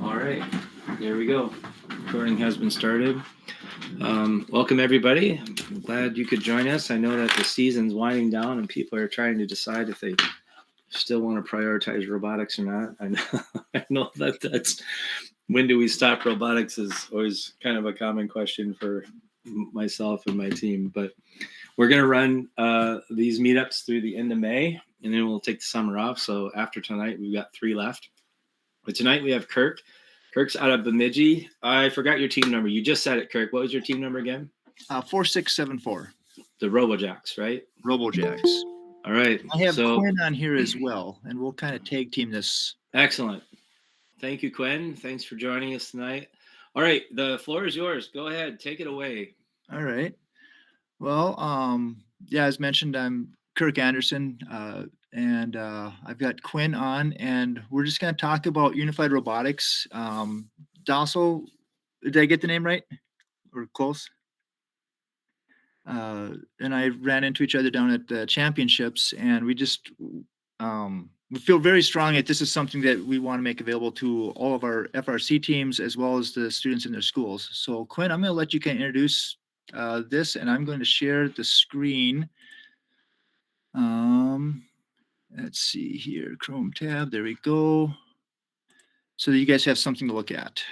All right, here we go. Recording has been started. Welcome everybody. I'm glad you could join us. I know that the season's winding down and people are trying to decide if they still want to prioritize robotics or not. I know that's when do we stop robotics is always kind of a common question for myself and my team. But we're going to run these meetups through the end of May, and then we'll take the summer off. So after tonight, we've got 3 left. But tonight we have Kirk. Kirk's out of Bemidji. I forgot your team number. You just said it, Kirk. What was your team number again? 4674. The Robojacks, right? Robojacks. All right. I have Quinn on here as well, and we'll kind of tag team this. Excellent. Thank you, Quinn. Thanks for joining us tonight. All right, the floor is yours. Go ahead. Take it away. All right. Well, yeah, as mentioned, I'm Kirk Anderson, and I've got Quinn on, and we're just going to talk about unified robotics. Dasso, did I get the name right or close? And I ran into each other down at the championships, and we just we feel very strong that this is something that we want to make available to all of our FRC teams as well as the students in their schools. So Quinn, I'm going to let you kind of introduce this, and I'm going to share the screen. Let's see here, Chrome tab, there we go. So that you guys have something to look at.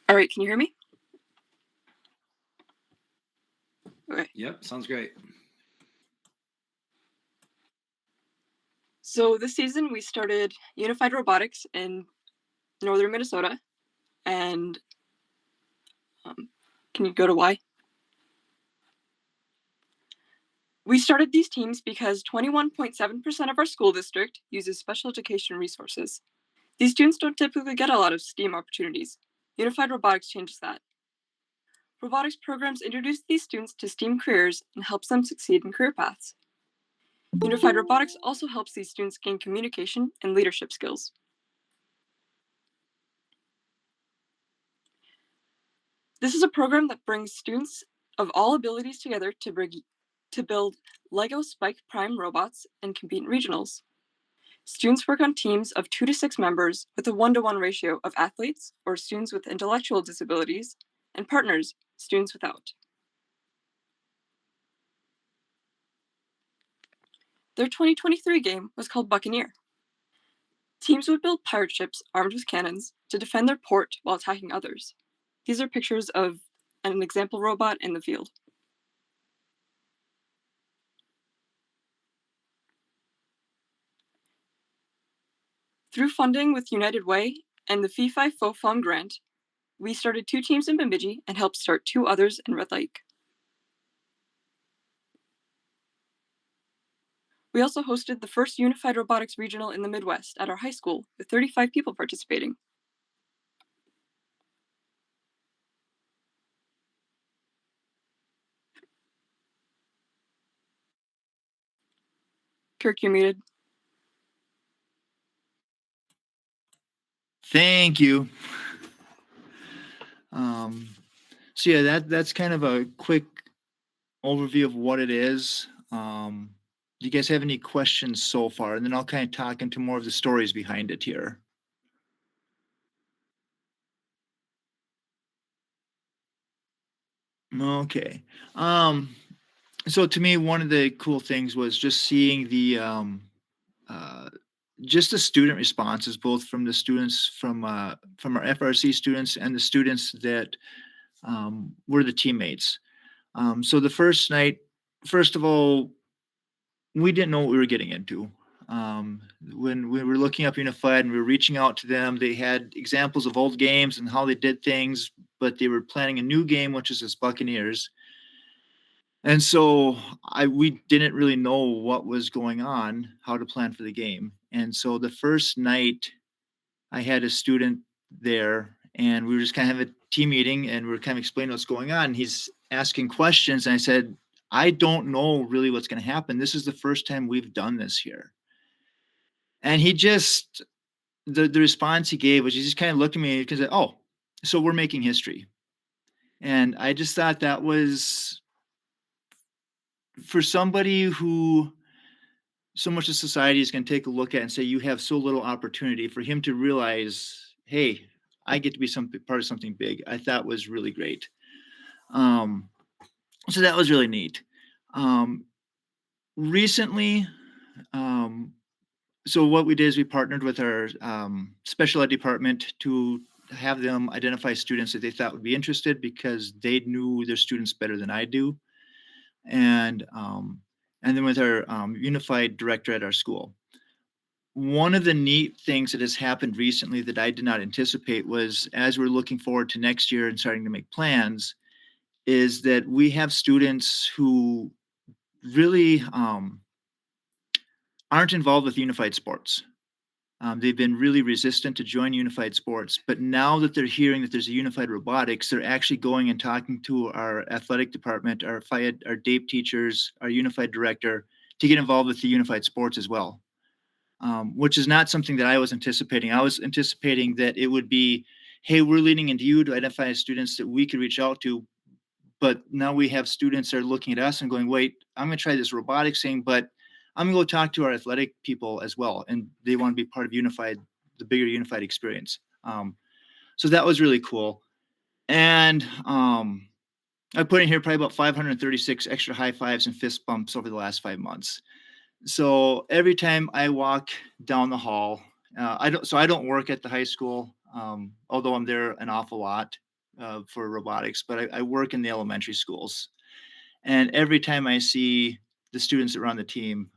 All right, can you hear me? Okay. Yep, sounds great. So this season we started Unified Robotics in northern Minnesota, and can you go to Y? We started these teams because 21.7% of our school district uses special education resources. These students don't typically get a lot of STEAM opportunities. Unified Robotics changes that. Robotics programs introduce these students to STEAM careers and helps them succeed in career paths. Unified Robotics also helps these students gain communication and leadership skills. This is a program that brings students of all abilities together to build LEGO Spike Prime robots and compete in regionals. Students work on teams of 2 to 6 members with a 1-to-1 ratio of athletes or students with intellectual disabilities and partners, students without. Their 2023 game was called Buccaneer. Teams would build pirate ships armed with cannons to defend their port while attacking others. These are pictures of an example robot in the field. Through funding with United Way and the Fee-Fi Fo-Fum grant, we started 2 teams in Bemidji and helped start 2 others in Red Lake. We also hosted the first Unified Robotics Regional in the Midwest at our high school with 35 people participating. Kirk, you're muted. Thank you. So yeah, that's kind of a quick overview of what it is. Do you guys have any questions so far? And then I'll kind of talk into more of the stories behind it here. Okay. So to me, one of the cool things was just seeing the just the student responses, both from the students from our FRC students and the students that were the teammates. So the first night, first of all, we didn't know what we were getting into. When we were looking up Unified and we were reaching out to them, they had examples of old games and how they did things, but they were planning a new game, which is this Buccaneers. And so we didn't really know what was going on, how to plan for the game. And so the first night I had a student there and we were just kind of having a team meeting and we were kind of explaining what's going on. And he's asking questions. And I said, I don't know really what's going to happen. This is the first time we've done this here. And he just, the response he gave was he just kind of looked at me because, oh, so we're making history. And I just thought that was, for somebody who so much of society is going to take a look at and say, you have so little opportunity, for him to realize, hey, I get to be some part of something big, I thought was really great. So that was really neat. Recently, so what we did is we partnered with our special ed department to have them identify students that they thought would be interested, because they knew their students better than I do. And then with our unified director at our school. One of the neat things that has happened recently that I did not anticipate was, as we're looking forward to next year and starting to make plans, is that we have students who really aren't involved with unified sports. They've been really resistant to join unified sports, but now that they're hearing that there's a unified robotics, they're actually going and talking to our athletic department, our DAPE teachers, our unified director, to get involved with the unified sports as well. Which is not something that I was anticipating. I was anticipating that it would be, hey, we're leaning into you to identify students that we could reach out to. But now we have students that are looking at us and going, wait, I'm going to try this robotics thing, but I'm going to go talk to our athletic people as well. And they want to be part of the bigger unified experience. So that was really cool. And I put in here probably about 536 extra high fives and fist bumps over the last 5 months. So every time I walk down the hall, I don't work at the high school, although I'm there an awful lot for robotics, but I work in the elementary schools. And every time I see the students that run the team,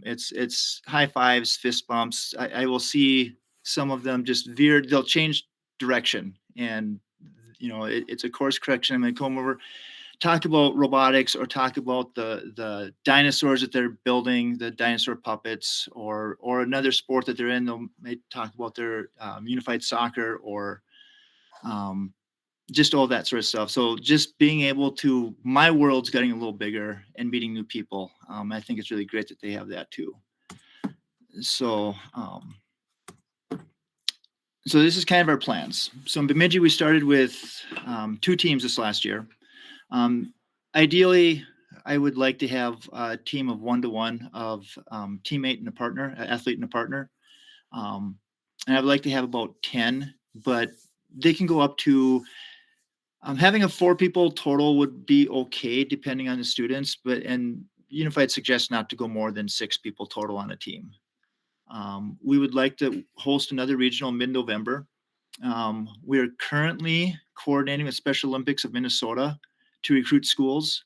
it's high fives, fist bumps. I will see some of them just veered. They'll change direction, and it's a course correction. I'm going to come over, talk about robotics, or talk about the dinosaurs that they're building, the dinosaur puppets, or another sport that they're in. They may talk about their unified soccer, or just all that sort of stuff. So just being able to, my world's getting a little bigger and meeting new people. I think it's really great that they have that too. So this is kind of our plans. So in Bemidji, we started with 2 teams this last year. Ideally, I would like to have a team of 1-to-1 of teammate and a partner, an athlete and a partner. And I would like to have about 10, but they can go up to having a 4 people total would be okay depending on the students, and Unified suggests not to go more than 6 people total on a team. We would like to host another regional mid-November. We are currently coordinating with Special Olympics of Minnesota to recruit schools.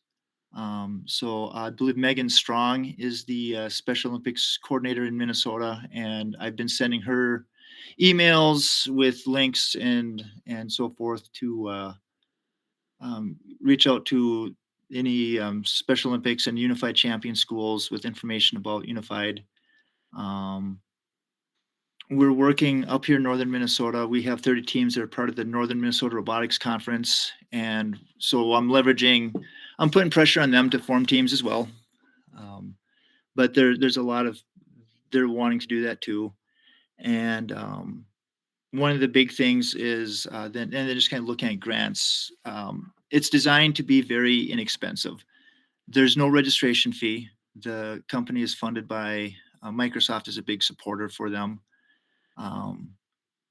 So I believe Megan Strong is the Special Olympics coordinator in Minnesota, and I've been sending her emails with links and so forth to reach out to any Special Olympics and Unified champion schools with information about Unified. We're working up here in northern Minnesota. We have 30 teams that are part of the Northern Minnesota Robotics Conference. And so I'm putting pressure on them to form teams as well. But there's a lot of, they're wanting to do that too. And one of the big things is, then they're just kind of looking at grants. It's designed to be very inexpensive. There's no registration fee. The company is funded by Microsoft, is a big supporter for them.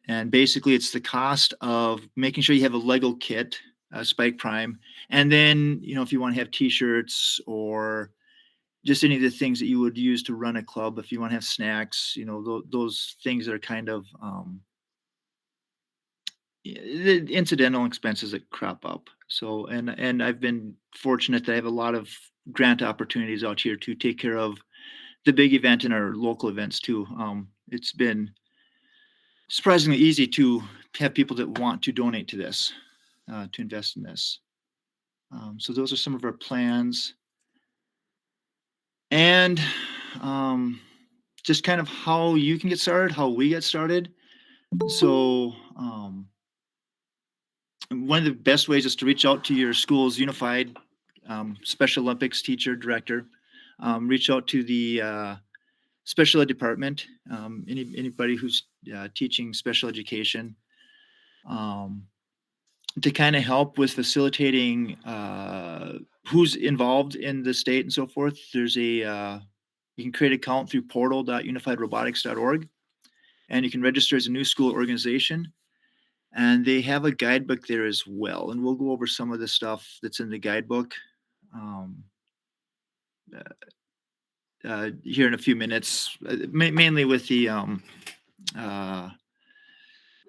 And basically it's the cost of making sure you have a Lego kit, Spike Prime. And then, if you want to have t-shirts or just any of the things that you would use to run a club, if you want to have snacks, those things that are kind of the incidental expenses that crop up. So, and I've been fortunate that I have a lot of grant opportunities out here to take care of the big event and our local events too. It's been surprisingly easy to have people that want to donate to this, to invest in this. So those are some of our plans. And just kind of how you can get started, how we get started. So one of the best ways is to reach out to your school's unified Special Olympics teacher, director. Reach out to the special ed department, anybody who's teaching special education, to kind of help with facilitating who's involved in the state and so forth. There's a You can create an account through portal.unifiedrobotics.org, and you can register as a new school organization. And they have a guidebook there as well. And we'll go over some of the stuff that's in the guidebook here in a few minutes, mainly with the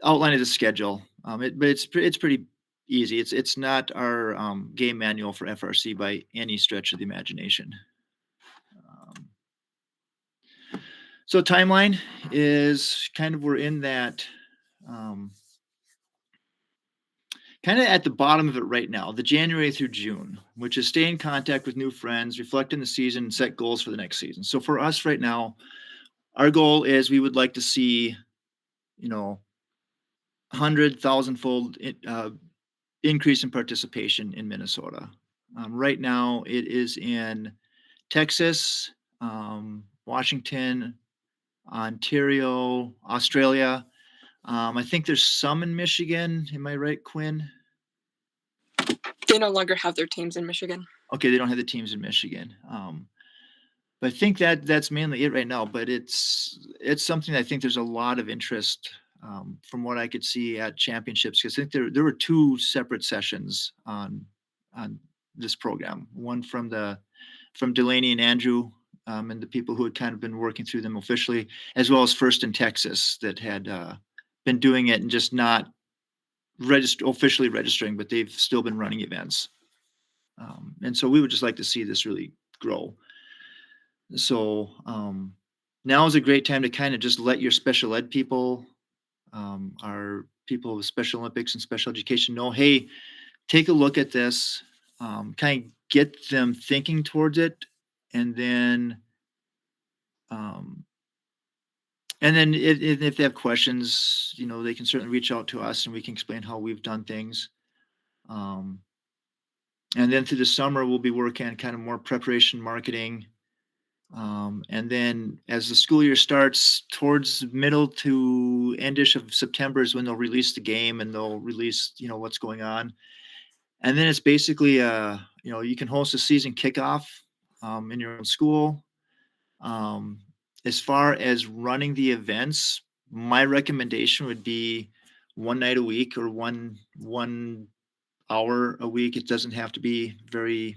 outline of the schedule. But it's pretty easy. It's not our game manual for FRC by any stretch of the imagination. So timeline is kind of, we're in that kind of at the bottom of it right now, the January through June, which is stay in contact with new friends, reflect in the season, and set goals for the next season. So for us right now, our goal is we would like to see, 100,000-fold increase in participation in Minnesota. Right now, it is in Texas, Washington, Ontario, Australia. I think there's some in Michigan. Am I right, Quinn? They no longer have their teams in Michigan. Okay, they don't have the teams in Michigan. But I think that's mainly it right now. But it's something I think there's a lot of interest from what I could see at championships, because I think there were 2 separate sessions on this program. One from Delaney and Andrew and the people who had kind of been working through them officially, as well as First in Texas that had been doing it and just not officially registering, but they've still been running events. And so we would just like to see this really grow. So now is a great time to kind of just let your special ed people, our people with Special Olympics and special education know, hey, take a look at this, kind of get them thinking towards it. And then if they have questions, they can certainly reach out to us and we can explain how we've done things. And then through the summer, we'll be working on kind of more preparation marketing. And then as the school year starts, towards middle to endish of September is when they'll release the game and they'll release, what's going on. And then it's basically, you can host a season kickoff in your own school. As far as running the events, my recommendation would be one night a week or one hour a week. It doesn't have to be very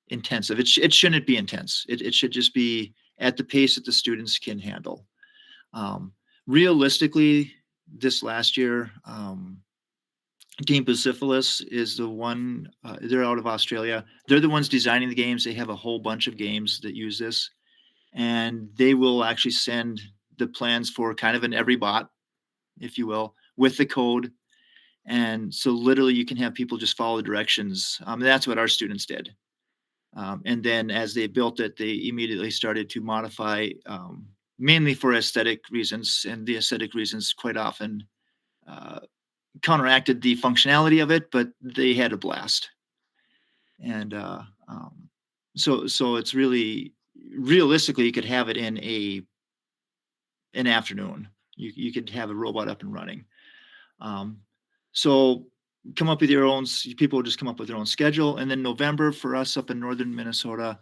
intensive. It shouldn't be intense. It should just be at the pace that the students can handle. Realistically, this last year, Team Bucephalus is the one, they're out of Australia. They're the ones designing the games. They have a whole bunch of games that use this. And they will actually send the plans for kind of an every bot, if you will, with the code. And so literally you can have people just follow the directions. That's what our students did. And then as they built it, they immediately started to modify, mainly for aesthetic reasons. And the aesthetic reasons quite often counteracted the functionality of it, but they had a blast. And so it's really, realistically, you could have it in an afternoon. You could have a robot up and running. So come up with your own, people just come up with their own schedule. And then November for us up in northern Minnesota,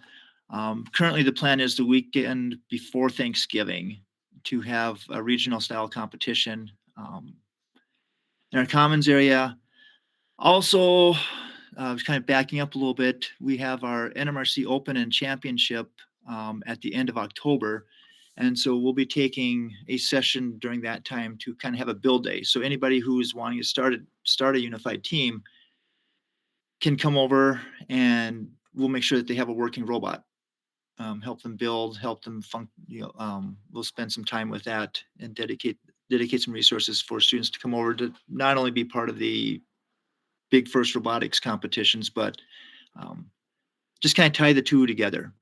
currently the plan is the weekend before Thanksgiving to have a regional style competition in our commons area. Also, kind of backing up a little bit, we have our NMRC Open and Championship at the end of October. And so we'll be taking a session during that time to kind of have a build day. So anybody who is wanting to start a unified team can come over and we'll make sure that they have a working robot. Help them build, help them we'll spend some time with that and dedicate some resources for students to come over to not only be part of the big FIRST robotics competitions, but just kind of tie the two together.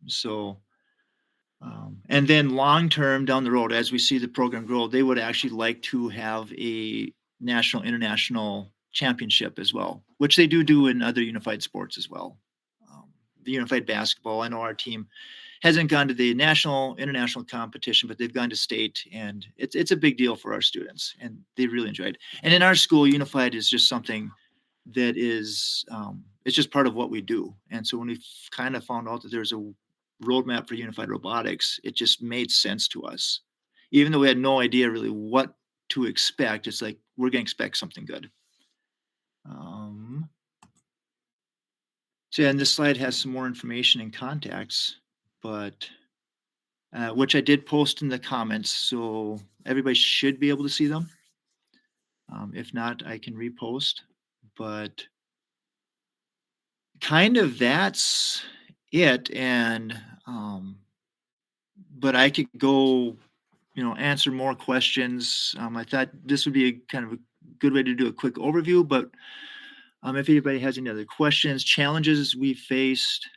So, and then long term down the road, as we see the program grow, they would actually like to have a national, international championship as well, which they do in other unified sports as well. The unified basketball, I know our team hasn't gone to the national, international competition, but they've gone to state, and it's a big deal for our students, and they really enjoyed it. And in our school, unified is just something that is, it's just part of what we do. And so when we kind of found out that there's roadmap for unified robotics, it just made sense to us. Even though we had no idea really what to expect, it's like, we're going to expect something good. So yeah, and this slide has some more information and contacts, but which I did post in the comments, so everybody should be able to see them. If not, I can repost, but kind of that's it. And but I could go, answer more questions. I thought this would be a kind of a good way to do a quick overview, but if anybody has any other questions, challenges we faced,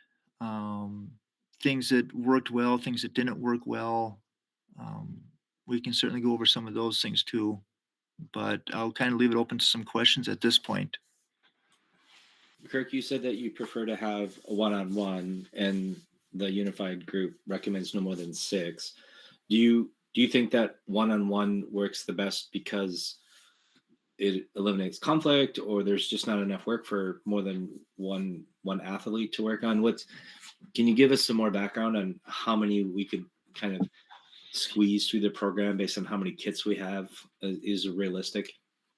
things that worked well, things that didn't work well, we can certainly go over some of those things too, but I'll kind of leave it open to some questions at this point. Kirk, you said that you prefer to have a one-on-one, and the unified group recommends no more than 6. Do you think that one-on-one works the best because it eliminates conflict, or there's just not enough work for more than one athlete to work on? Can you give us some more background on how many we could kind of squeeze through the program based on how many kits we have is realistic?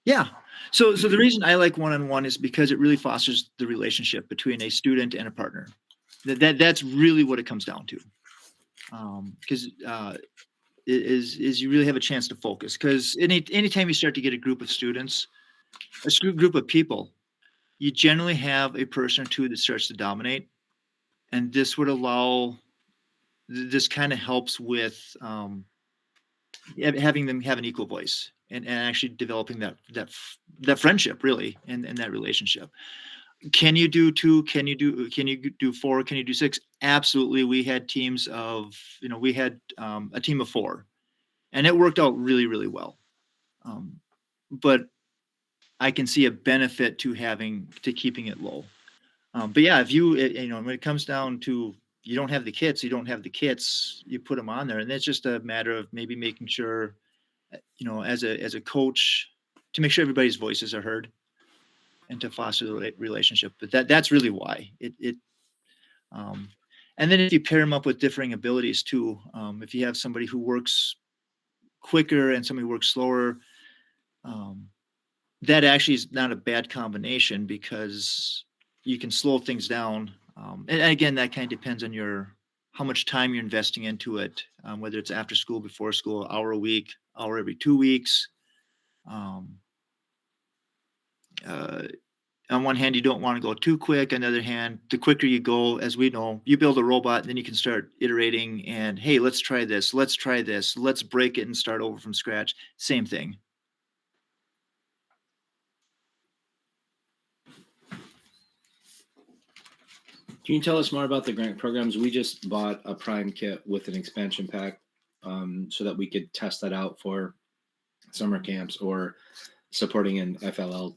Yeah. So the reason I like one-on-one is because it really fosters the relationship between a student and a partner. That's really what it comes down to. Because is you really have a chance to focus. Because anytime you start to get a group of students, a group of people, you generally have a person or two that starts to dominate, and this would allow. This kind of helps with having them have an equal voice and actually developing that friendship really and that relationship. Can you do 2? Can you do 4? Can you do 6? Absolutely. We had teams of, we had a team of 4, and it worked out really, really well. But I can see a benefit to keeping it low. But yeah, if when it comes down to, you don't have the kits, you put them on there. And it's just a matter of maybe making sure, as a coach, to make sure everybody's voices are heard and to foster the relationship. But that's really why and then if you pair them up with differing abilities too, if you have somebody who works quicker and somebody who works slower, that actually is not a bad combination, because you can slow things down. And again, that kind of depends on how much time you're investing into it, whether it's after school, before school, hour a week, hour every 2 weeks. On one hand, you don't want to go too quick. On the other hand, the quicker you go, as we know, you build a robot, and then you can start iterating and, hey, let's try this, let's break it and start over from scratch. Same thing. Can you tell us more about the grant programs? We just bought a Prime kit with an expansion pack so that we could test that out for summer camps or supporting an FLL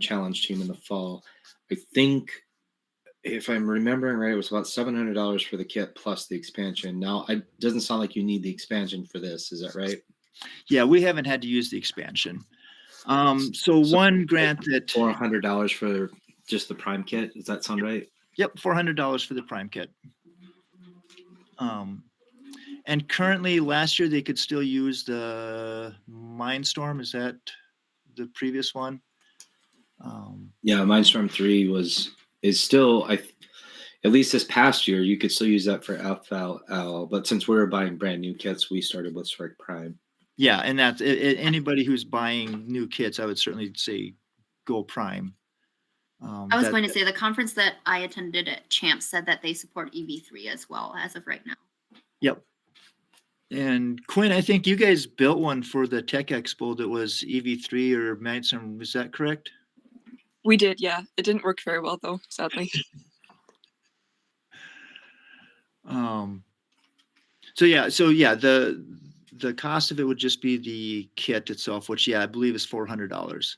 challenge team in the fall. I think, if I'm remembering right, it was about $700 for the kit plus the expansion. Now, it doesn't sound like you need the expansion for this. Is that right? Yeah, we haven't had to use the expansion. So one grant that $400 for just the Prime kit. Does that sound right? Yep, $400 for the Prime kit. And currently, last year they could still use the Mindstorm. Is that the previous one? Yeah, Mindstorm 3 is still, at least this past year, you could still use that for FLL. But since we were buying brand new kits, we started with Strike Prime. Yeah, and that's anybody who's buying new kits, I would certainly say go Prime. I was going to say the conference that I attended at Champs said that they support EV3 as well as of right now. Yep. And Quinn, I think you guys built one for the Tech Expo that was EV3 or Mindstorm. Is that correct? We did, yeah. It didn't work very well though, sadly. So yeah, the cost of it would just be the kit itself, which I believe is $400.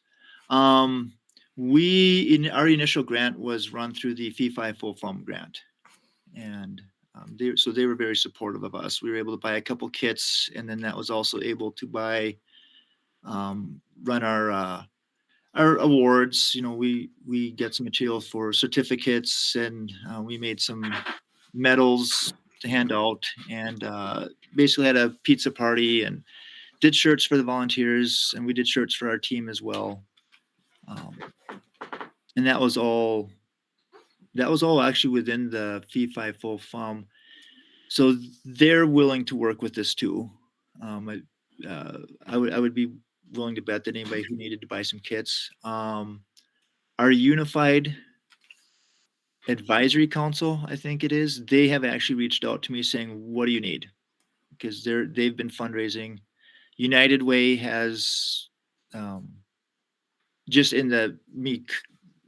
Our initial grant was run through the Fee-Fi Full Fund grant, and they were very supportive of us. We were able to buy a couple kits, and then that was also able to run our awards. We get some material for certificates, and we made some medals to hand out, and basically had a pizza party and did shirts for the volunteers, and we did shirts for our team as well. And that was all actually within the Fee Fi Fo Fum. So they're willing to work with this too. I would be willing to bet that anybody who needed to buy some kits. Our Unified Advisory Council, I think it is, they have actually reached out to me saying, what do you need? Because they've been fundraising. United Way has just in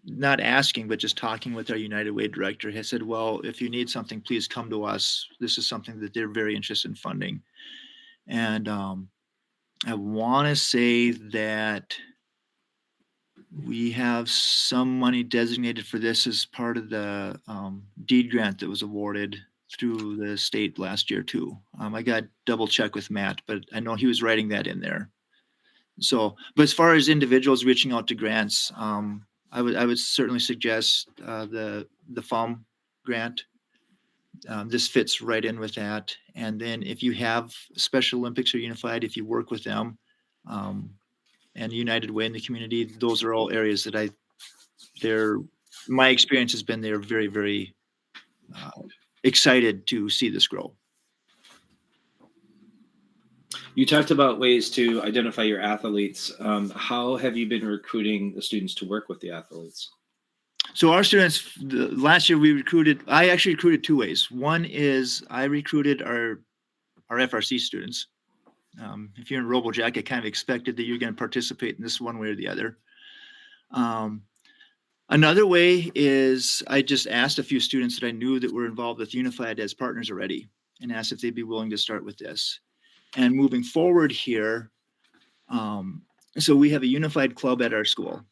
not asking, but just talking with our United Way director, has said, well, if you need something, please come to us. This is something that they're very interested in funding. And I want to say that we have some money designated for this as part of the deed grant that was awarded through the state last year too. I got double check with Matt, but I know he was writing that in there. So, but as far as individuals reaching out to grants, I would certainly suggest the FUM grant. This fits right in with that. And then if you have Special Olympics or Unified, if you work with them, and United Way in the community, those are all areas that my experience has been they're very, very excited to see this grow. You talked about ways to identify your athletes. How have you been recruiting the students to work with the athletes? So our students, last year I actually recruited two ways. One is I recruited our FRC students. If you're in RoboJack, I kind of expected that you're going to participate in this one way or the other. Another way is I just asked a few students that I knew that were involved with Unified as partners already and asked if they'd be willing to start with this. And moving forward here, so we have a Unified club at our school.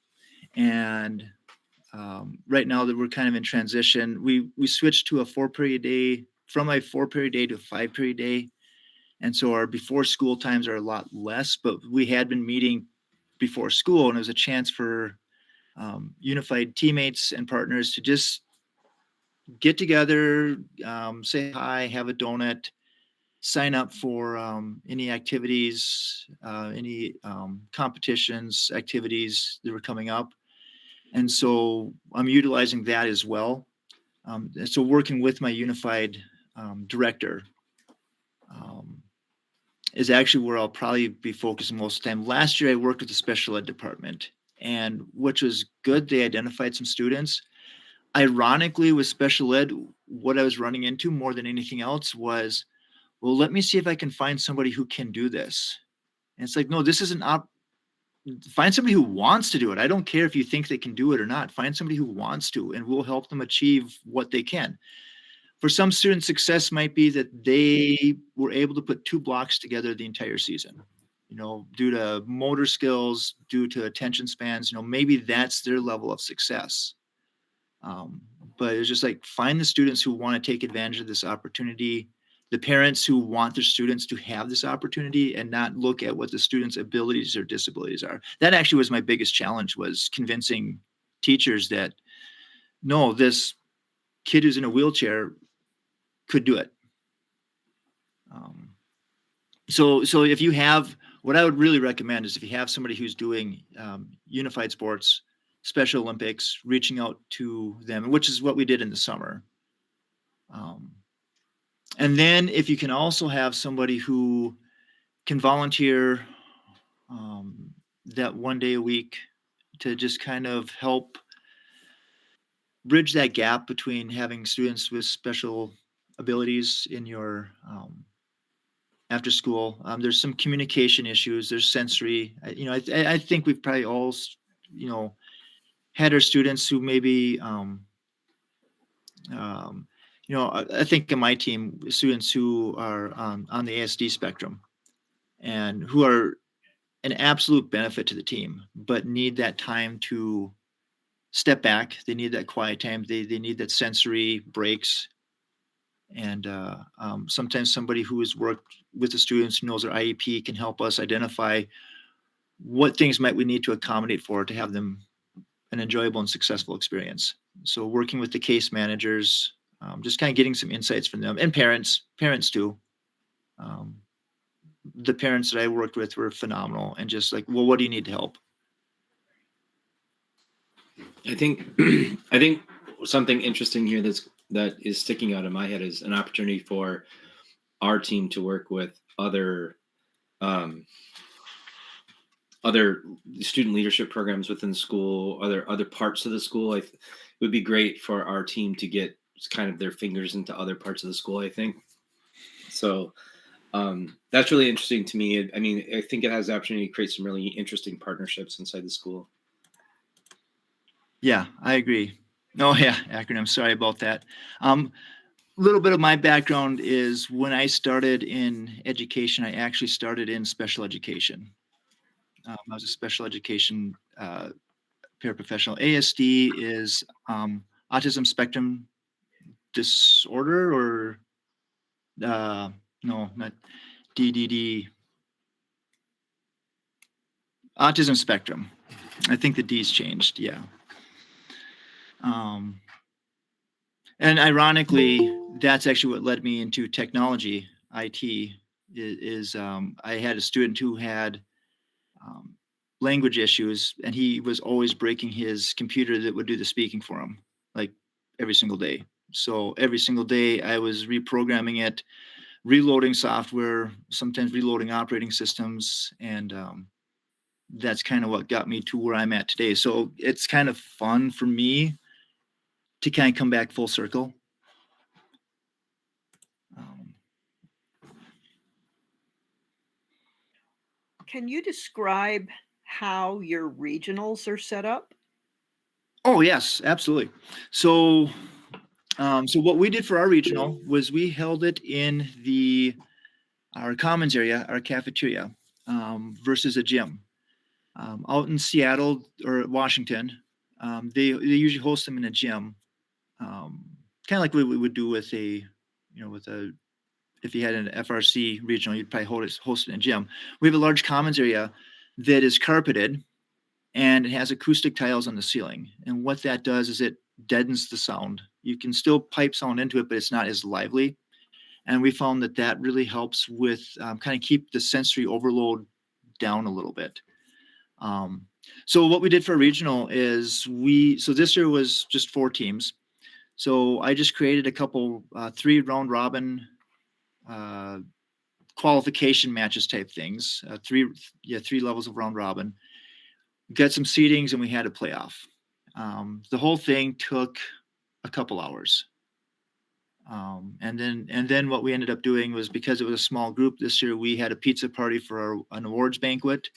And right now that we're kind of in transition, we switched to a 4-period day, from a 4-period day to a 5-period day. And so our before school times are a lot less, but we had been meeting before school, and it was a chance for Unified teammates and partners to just get together, say hi, have a donut, sign up for any activities, any competitions, activities that were coming up. And so I'm utilizing that as well. So working with my Unified director is actually where I'll probably be focusing most of the time. Last year, I worked with the special ed department, and which was good. They identified some students. Ironically, with special ed, what I was running into more than anything else was, well, let me see if I can find somebody who can do this. And it's like, no, this isn't find somebody who wants to do it. I don't care if you think they can do it or not. Find somebody who wants to, and we'll help them achieve what they can. For some students, success might be that they were able to put 2 blocks together the entire season, due to motor skills, due to attention spans, maybe that's their level of success. But it's just like, find the students who want to take advantage of this opportunity, the parents who want their students to have this opportunity and not look at what the students' abilities or disabilities are. That actually was my biggest challenge, was convincing teachers that, no, this kid who's in a wheelchair could do it. So if you have, what I would really recommend is if you have somebody who's doing Unified sports, Special Olympics, reaching out to them, which is what we did in the summer. And then if you can also have somebody who can volunteer that one day a week to just kind of help bridge that gap between having students with special abilities in your after school. There's some communication issues, there's sensory, I think we've probably all, had our students who maybe, I think in my team, students who are on the ASD spectrum and who are an absolute benefit to the team, but need that time to step back. They need that quiet time. They need that sensory breaks. And sometimes somebody who has worked with the students, knows their IEP, can help us identify what things might we need to accommodate for to have them an enjoyable and successful experience. So working with the case managers, just kind of getting some insights from them, and parents too. The parents that I worked with were phenomenal, and just like, well, what do you need to help? I think I think something interesting here that is sticking out in my head is an opportunity for our team to work with other student leadership programs within the school, other parts of the school. It would be great for our team to get kind of their fingers into other parts of the school, I think. So that's really interesting to me. I mean, I think it has the opportunity to create some really interesting partnerships inside the school. Yeah, I agree. Oh yeah, acronym. Sorry about that. Little bit of my background is when I started in education, I actually started in special education. I was a special education paraprofessional. ASD is autism spectrum disorder, or no, not DDD. Autism spectrum. I think the D's changed. Yeah. And ironically, that's actually what led me into technology. IT is I had a student who had language issues, and he was always breaking his computer that would do the speaking for him, like every single day. So every single day I was reprogramming it, reloading software, sometimes reloading operating systems. And that's kind of what got me to where I'm at today. So it's kind of fun for me to kind of come back full circle. Can you describe how your regionals are set up? Oh, yes, absolutely. So what we did for our regional was we held it in our commons area, our cafeteria, versus a gym. Out in Seattle or Washington, they usually host them in a gym, kind of like what we would do with if you had an FRC regional, you'd probably host it in a gym. We have a large commons area that is carpeted, and it has acoustic tiles on the ceiling. And what that does is it deadens the sound. You can still pipe sound into it, but it's not as lively. And we found that really helps with kind of keep the sensory overload down a little bit. So what we did for regional is so this year was just 4 teams. So I just created a couple 3 round robin qualification matches type things, 3 levels of round robin. Got some seedings, and we had a playoff. The whole thing took a couple hours. And then what we ended up doing was, because it was a small group this year, we had a pizza party for an awards banquet,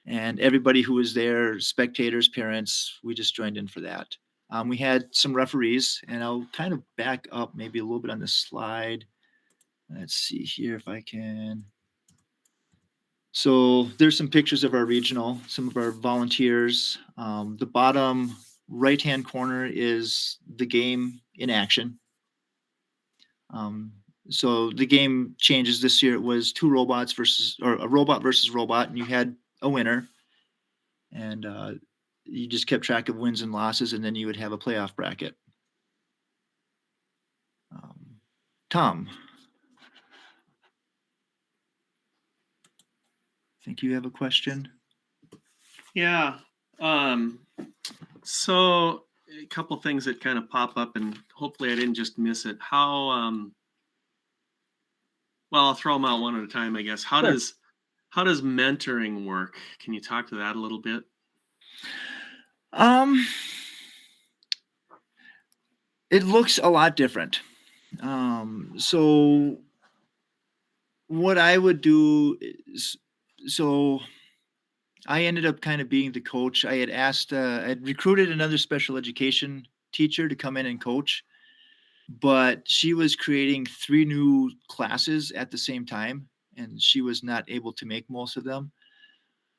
and everybody who was there, spectators, parents, we just joined in for that. We had some referees, and I'll kind of back up maybe a little bit on the slide. Let's see here if I can. So there's some pictures of our regional, some of our volunteers. The bottom right-hand corner is the game in action. So the game changes this year. It was a robot versus robot, and you had a winner, and you just kept track of wins and losses, and then you would have a playoff bracket. Tom, I think you have a question. Yeah. So a couple things that kind of pop up, and hopefully I didn't just miss it. How, well, I'll throw them out one at a time, I guess. How does mentoring work? Can you talk to that a little bit? It looks a lot different. So what I would do is, so I ended up kind of being the coach. I had recruited another special education teacher to come in and coach, but she was creating 3 new classes at the same time, and she was not able to make most of them.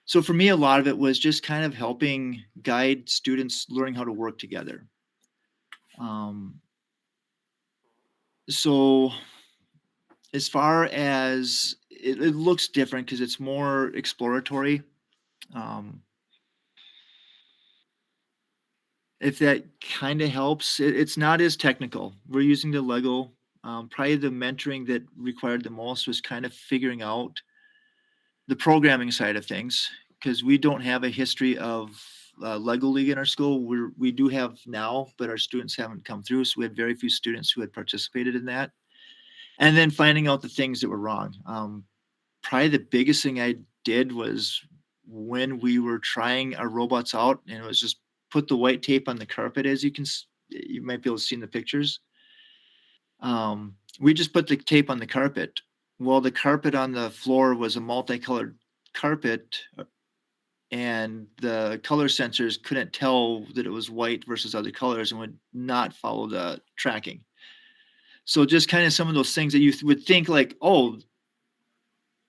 So for me, a lot of it was just kind of helping guide students learning how to work together. So as far as it looks different because it's more exploratory. if that kind of helps. It's not as technical. We're using the Lego. Probably the mentoring that required the most was kind of figuring out the programming side of things, because we don't have a history of Lego League in our school. We do have now, but our students haven't come through. So we had very few students who had participated in that. And then finding out the things that were wrong. Probably the biggest thing I did was when we were trying our robots out, and it was just put the white tape on the carpet, as you might be able to see in the pictures. We just put the tape on the carpet. Well, the carpet on the floor was a multicolored carpet, and the color sensors couldn't tell that it was white versus other colors and would not follow the tracking. So just kind of some of those things that you would think like, oh,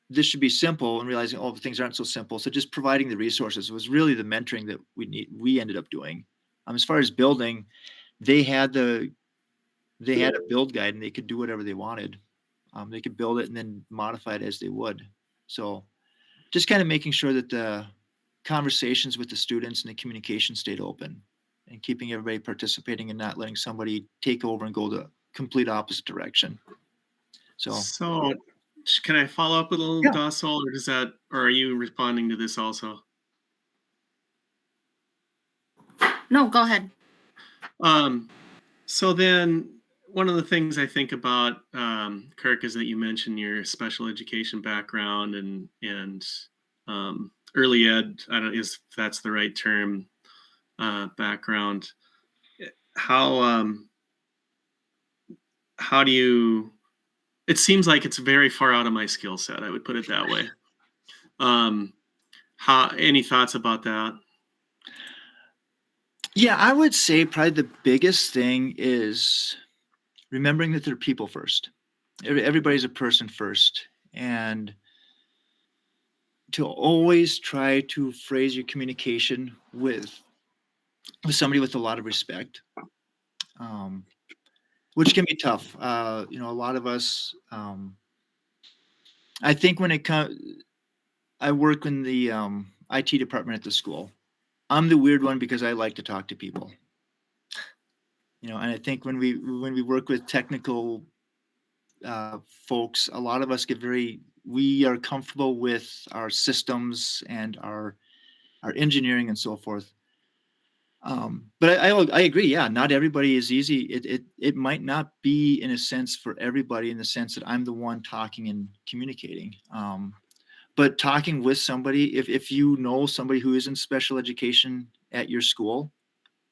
this should be simple, and realizing, oh, things aren't so simple. So just providing the resources was really the mentoring that we ended up doing. As far as building, they had a build guide, and they could do whatever they wanted. They could build it and then modify it as they would. So just kind of making sure that the conversations with the students and the communication stayed open, and keeping everybody participating and not letting somebody take over and go the complete opposite direction. So can I follow up with a little Dossal, or are you responding to this also? No, go ahead. So then one of the things I think about, Kirk, is that you mentioned your special education background and early ed. I don't know if that's the right term, background. How do you? It seems like it's very far out of my skill set. I would put it that way. Any thoughts about that? Yeah, I would say probably the biggest thing is remembering that they're people first. Everybody's a person first, and to always try to phrase your communication with somebody with a lot of respect, which can be tough. A lot of us, I think when it comes, I work in the IT department at the school. I'm the weird one because I like to talk to people. And I think when we work with technical folks, a lot of us we are comfortable with our systems and our engineering and so forth. But I agree. Yeah, not everybody is easy. It might not be in a sense for everybody, in the sense that I'm the one talking and communicating. But talking with somebody, if you know somebody who is in special education at your school,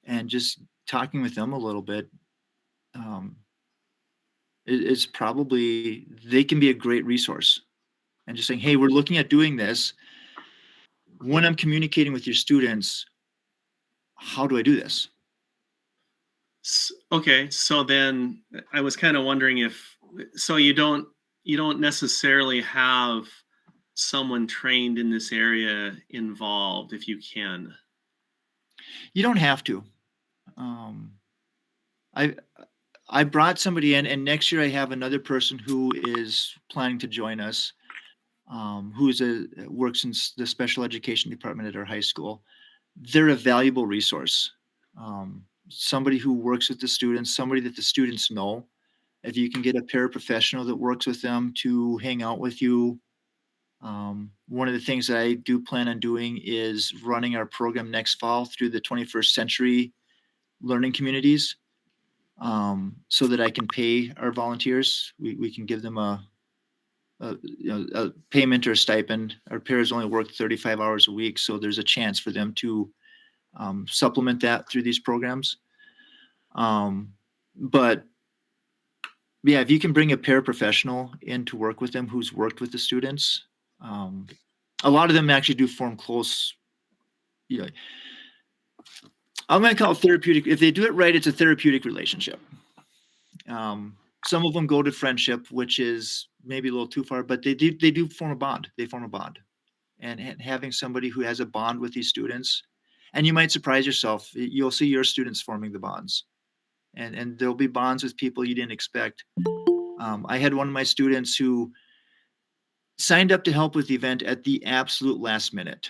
and just talking with them a little bit, is probably, they can be a great resource. And just saying, hey, we're looking at doing this. When I'm communicating with your students, how do I do this? Okay, so then I was kind of wondering you don't necessarily have someone trained in this area involved if you can. You don't have to. I brought somebody in, and next year I have another person who is planning to join us, works in the special education department at our high school. They're a valuable resource. Somebody who works with the students, somebody that the students know. If you can get a paraprofessional that works with them to hang out with you. One of the things that I do plan on doing is running our program next fall through the 21st century learning communities, so that I can pay our volunteers. We can give them a payment or a stipend. Our pairs only work 35 hours a week, so there's a chance for them to supplement that through these programs. But yeah, if you can bring a paraprofessional in to work with them who's worked with the students, a lot of them actually do form close, I'm going to call it therapeutic. If they do it right, it's a therapeutic relationship. Some of them go to friendship, which is maybe a little too far, but they do form a bond. They form a bond. And having somebody who has a bond with these students, and you might surprise yourself, you'll see your students forming the bonds. And there'll be bonds with people you didn't expect. I had one of my students who signed up to help with the event at the absolute last minute.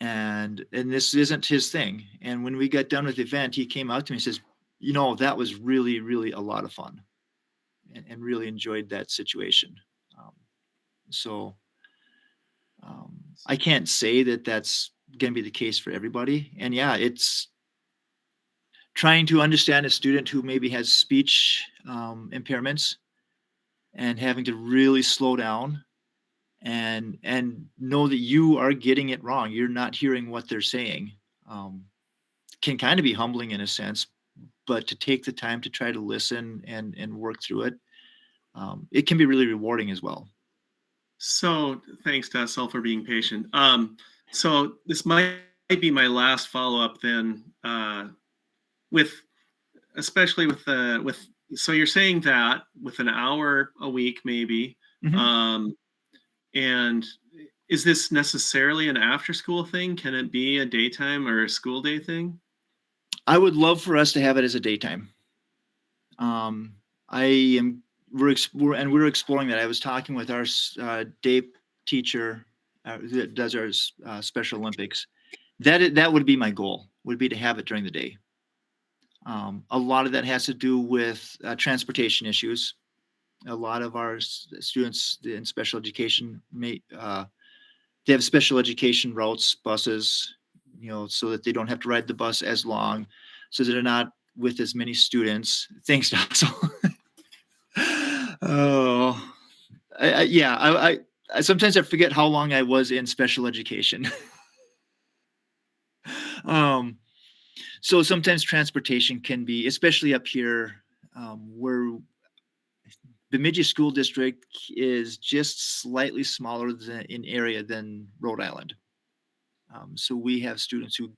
and this isn't his thing. And when we got done with the event, he came out to me and says, that was really, really a lot of fun, and really enjoyed that situation. So I can't say that that's going to be the case for everybody. And yeah, it's trying to understand a student who maybe has speech impairments, and having to really slow down and know that you are getting it wrong. You're not hearing what they're saying. Can kind of be humbling in a sense, but to take the time to try to listen and work through it, it can be really rewarding as well. So thanks, Dessel, for being patient. So this might be my last follow-up then, especially with so you're saying that with an hour a week, maybe, Mm-hmm. And is this necessarily an after-school thing? Can it be a daytime or a school day thing? I would love for us to have it as a daytime. We're exploring that. I was talking with our day teacher that does our Special Olympics. That would be my goal, would be to have it during the day. A lot of that has to do with transportation issues. A lot of our students in special education they have special education routes, buses, so that they don't have to ride the bus as long, so that they're not with as many students. Thanks, Dossel. Oh, I sometimes I forget how long I was in special education. So sometimes transportation can be, especially up here, where Bemidji School District is just slightly smaller in area than Rhode Island. So we have students who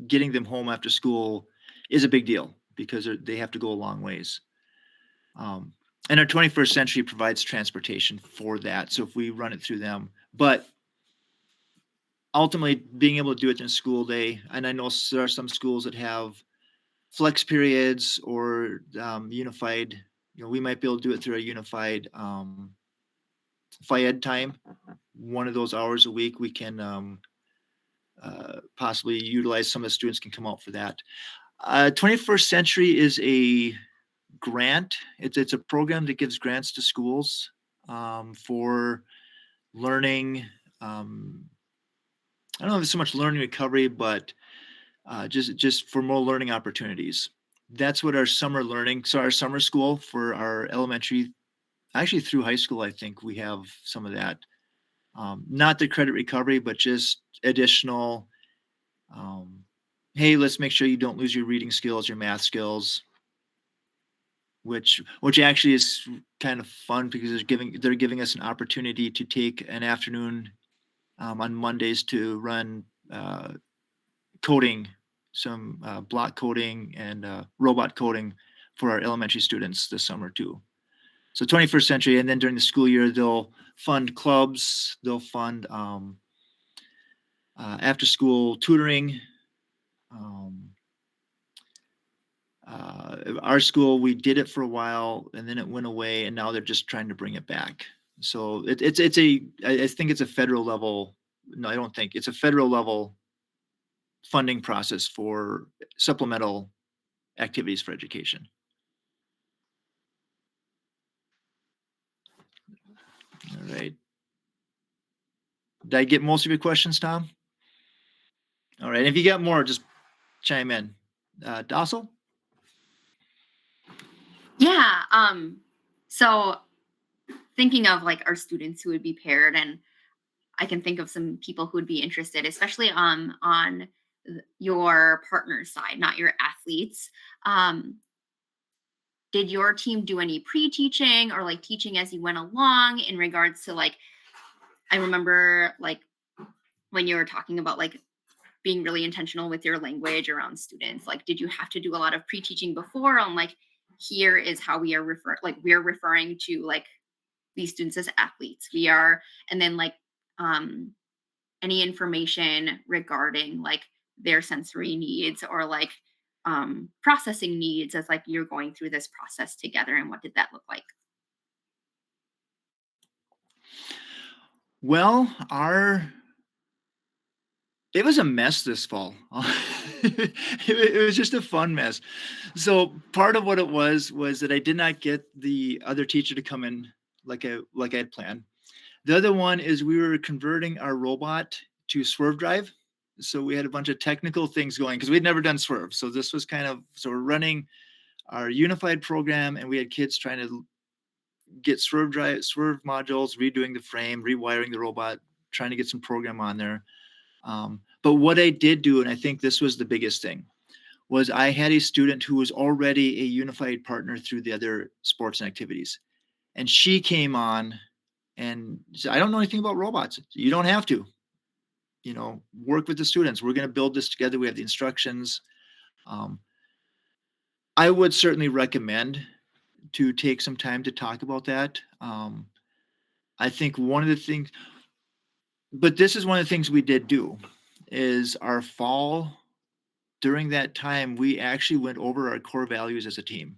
getting them home after school is a big deal because they have to go a long ways. And our 21st Century provides transportation for that. So if we run it through them, but ultimately being able to do it in a school day, and I know there are some schools that have flex periods or unified, we might be able to do it through a unified FIED time. One of those hours a week, we can possibly utilize. Some of the students can come out for that. 21st Century is a grant. It's a program that gives grants to schools for learning. I don't know if it's so much learning recovery, but just for more learning opportunities. That's what our summer learning. So our summer school for our elementary, actually through high school, I think we have some of that. Not the credit recovery, but just additional. Hey, let's make sure you don't lose your reading skills, your math skills, which actually is kind of fun because they're giving us an opportunity to take an afternoon on Mondays to run coding, some block coding and robot coding for our elementary students this summer too. So 21st Century, and then during the school year, they'll fund clubs, they'll fund after school tutoring. Our school, we did it for a while and then it went away, and now they're just trying to bring it back. So I think it's a federal level. No, I don't think it's a federal level funding process for supplemental activities for education. All right. Did I get most of your questions, Tom? All right. If you got more, just chime in. Dossel? Yeah. So thinking of like our students who would be paired, and I can think of some people who would be interested, especially on your partner side, not your athletes. Did your team do any pre-teaching or like teaching as you went along in regards to like, I remember like when you were talking about like being really intentional with your language around students, like did you have to do a lot of pre-teaching before on like, here is how we're referring to like these students as athletes, and then like any information regarding like their sensory needs or like processing needs as like you're going through this process together, and what did that look like? Well, our It was a mess this fall. It was just a fun mess. So part of what it was that I did not get the other teacher to come in like I had planned. The other one is we were converting our robot to swerve drive. So we had a bunch of technical things going because we'd never done swerve. So this was so we're running our unified program, and we had kids trying to get swerve modules, redoing the frame, rewiring the robot, trying to get some program on there. But what I did do, and I think this was the biggest thing, was I had a student who was already a unified partner through the other sports and activities. And she came on and said, I don't know anything about robots. You don't have to, work with the students. We're going to build this together. We have the instructions. I would certainly recommend to take some time to talk about that. I think one of the things, but this is one of the things we did do, is our fall, during that time, we actually went over our core values as a team.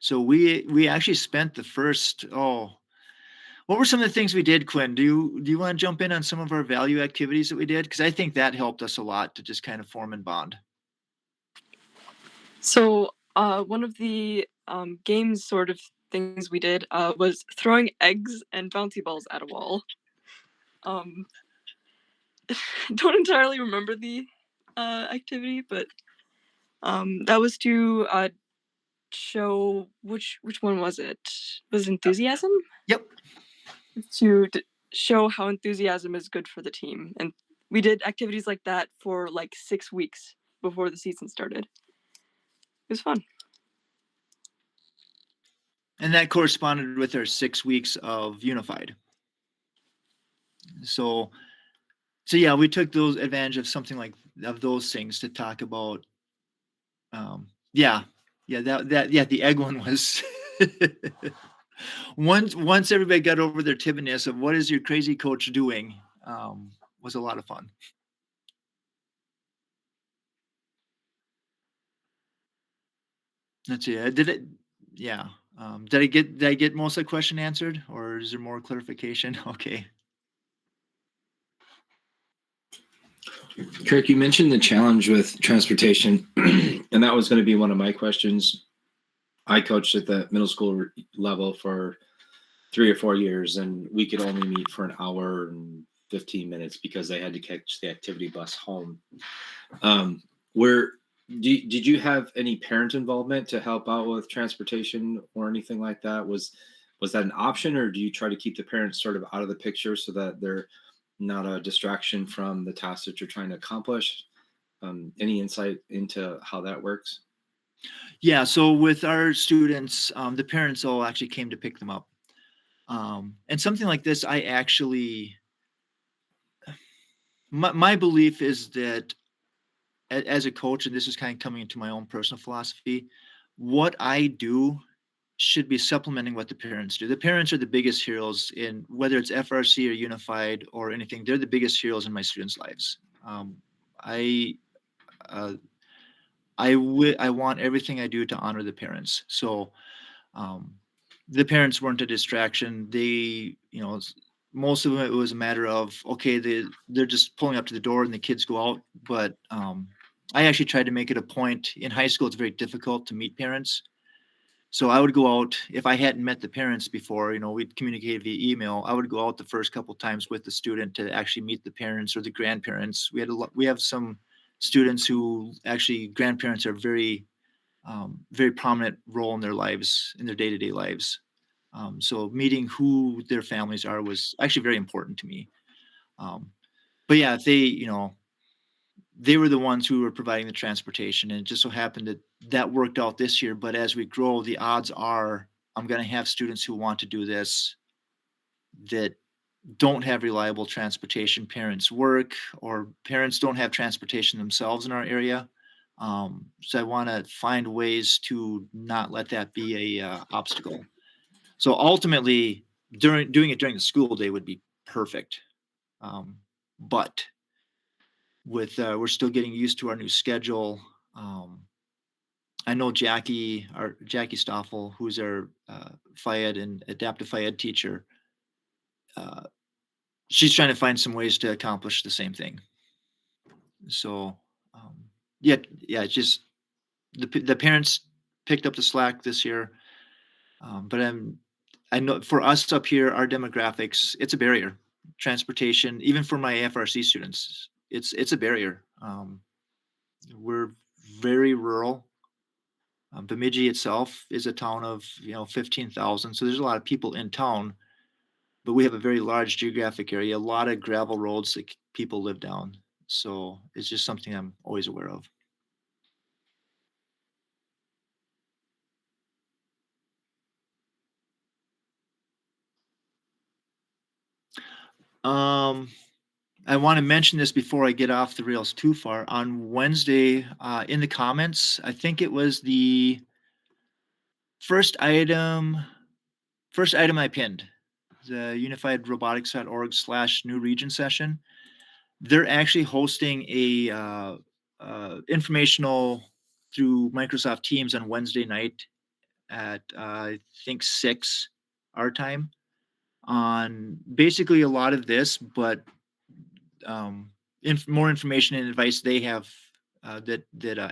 So we actually spent the first, what were some of the things we did, Quinn? Do you want to jump in on some of our value activities that we did? Because I think that helped us a lot to just kind of form and bond. So one of the games sort of things we did was throwing eggs and bouncy balls at a wall. Don't entirely remember the activity, but that was to show which one was it? Was enthusiasm? Yep. To show how enthusiasm is good for the team, and we did activities like that for like 6 weeks before the season started. It was fun. And that corresponded with our 6 weeks of unified. So yeah, we took those advantage of something like of those things to talk about. The egg one was once everybody got over their timidness of what is your crazy coach doing, was a lot of fun. That's it. Did I get most of the question answered, or is there more clarification? Okay. Kirk, you mentioned the challenge with transportation, and that was going to be one of my questions. I coached at the middle school level for 3 or 4 years, and we could only meet for an hour and 15 minutes because they had to catch the activity bus home. Did you have any parent involvement to help out with transportation or anything like that? Was that an option, or do you try to keep the parents sort of out of the picture so that they're not a distraction from the task that you're trying to accomplish? Any insight into how that works? Yeah, so with our students, the parents all actually came to pick them up. And something like this, I actually, my belief is that as a coach, and this is kind of coming into my own personal philosophy, what I do should be supplementing what the parents do. The parents are the biggest heroes in whether it's FRC or unified or anything. They're the biggest heroes in my students' lives. I want everything I do to honor the parents. So the parents weren't a distraction. They, most of them, it was a matter of, okay, they're just pulling up to the door and the kids go out. But I actually tried to make it a point. In high school, it's very difficult to meet parents. So I would go out, if I hadn't met the parents before, we'd communicate via email. I would go out the first couple of times with the student to actually meet the parents or the grandparents. We have some students who actually grandparents are very, very prominent role in their lives, in their day-to-day lives. So meeting who their families are was actually very important to me. But yeah, they were the ones who were providing the transportation, and it just so happened that worked out this year. But as we grow, the odds are I'm going to have students who want to do this that don't have reliable transportation. Parents work, or parents don't have transportation themselves in our area. So I want to find ways to not let that be a obstacle. So ultimately, doing it during the school day would be perfect. But we're still getting used to our new schedule. I know Jackie Stoffel, who's our FIED and adaptive FIED teacher. She's trying to find some ways to accomplish the same thing. So, yeah, it's just the parents picked up the slack this year. But I know for us up here, our demographics, it's a barrier. Transportation, even for my FRC students, it's a barrier. We're very rural. Bemidji itself is a town of 15,000, so there's a lot of people in town, but we have a very large geographic area, a lot of gravel roads that people live down. So it's just something I'm always aware of. I want to mention this before I get off the rails too far. On Wednesday, in the comments, I think it was the first item I pinned, the unifiedrobotics.org/new region session. They're actually hosting a informational through Microsoft Teams on Wednesday night at I think 6 our time on basically a lot of this, but more information and advice they have that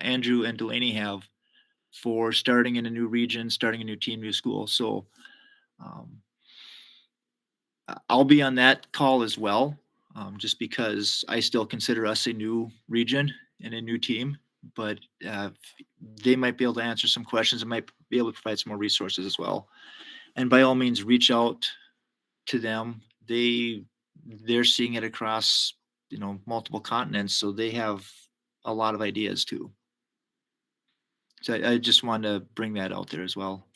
Andrew and Delaney have for starting in a new region, starting a new team, new school. So I'll be on that call as well, just because I still consider us a new region and a new team, but they might be able to answer some questions and might be able to provide some more resources as well. And by all means, reach out to them. They're seeing it across multiple continents, so they have a lot of ideas too. So I just wanted to bring that out there as well.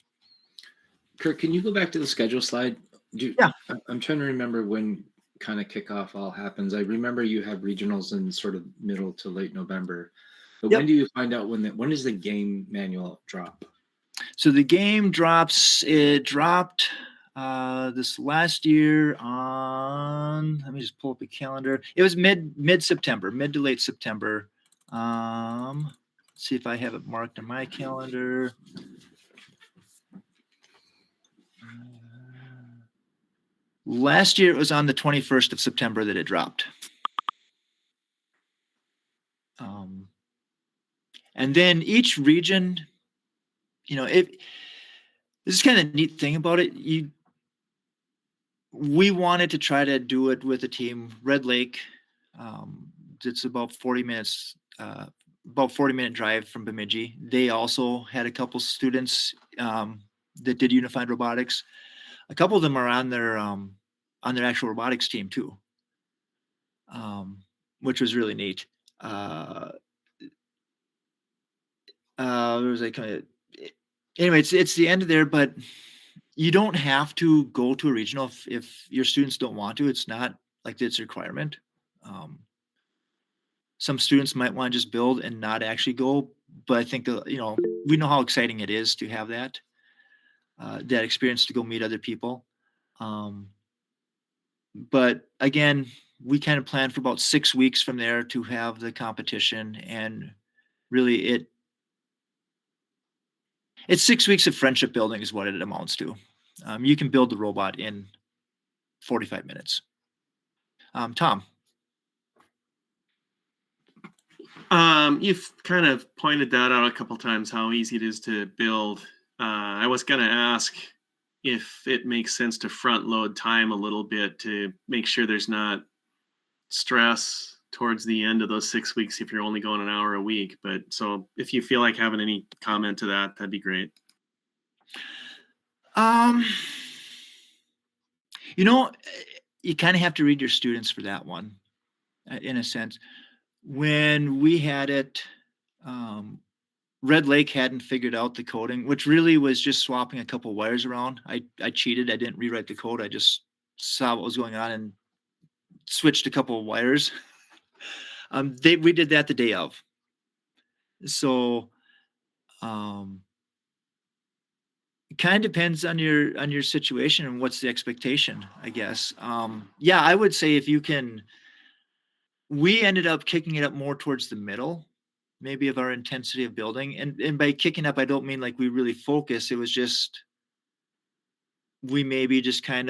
Kirk, can you go back to the schedule slide? Yeah. I'm trying to remember when kind of kickoff all happens. I remember you have regionals in sort of middle to late November, but Yep. when do you find out when does the game manual drop? So the game drops. It dropped this last year on. Let me just pull up the calendar. It was mid September, mid to late September. Let's see if I have it marked on my calendar. Last year it was on the 21st of September that it dropped. And then each region, this is kind of a neat thing about it. We wanted to try to do it with a team. Red Lake, it's about 40 minutes, about 40-minute drive from Bemidji. They also had a couple students that did unified robotics. A couple of them are on their actual robotics team too, which was really neat. There was like anyway, it's the end of there, but you don't have to go to a regional if your students don't want to. It's not like it's a requirement. Some students might want to just build and not actually go, but I think we know how exciting it is to have that experience to go meet other people. But again, we kind of planned for about 6 weeks from there to have the competition, and really it's 6 weeks of friendship building is what it amounts to. You can build the robot in 45 minutes. Tom. You've kind of pointed that out a couple times, how easy it is to build. I was going to ask if it makes sense to front load time a little bit to make sure there's not stress towards the end of those 6 weeks if you're only going an hour a week. But so if you feel like having any comment to that, that'd be great. You kind of have to read your students for that one, in a sense. When we had it, Red Lake hadn't figured out the coding, which really was just swapping a couple wires around. I cheated. I didn't rewrite the code. I just saw what was going on and switched a couple of wires. We did that the day of. So it kind of depends on your situation and what's the expectation, I guess. I would say if you can. We ended up kicking it up more towards the middle, maybe, of our intensity of building. And by kicking up, I don't mean like we really focus. It was just, we maybe just I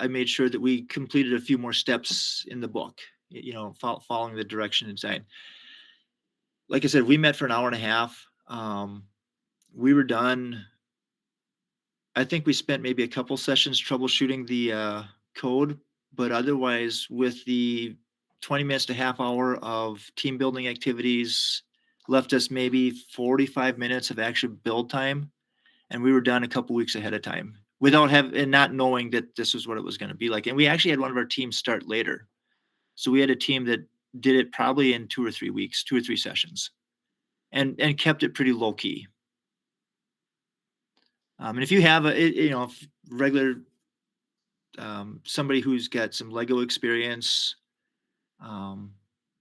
made sure that we completed a few more steps in the book, following the direction inside. like I said, we met for an hour and a half. We were done. I think we spent maybe a couple sessions troubleshooting the code, but otherwise, with the 20 minutes to half hour of team building activities, left us maybe 45 minutes of actual build time, and we were done a couple weeks ahead of time without and not knowing that this was what it was going to be like. And we actually had one of our teams start later, so we had a team that did it probably in 2 or 3 weeks, 2 or 3 sessions, and kept it pretty low key. And if you have regular somebody who's got some Lego experience,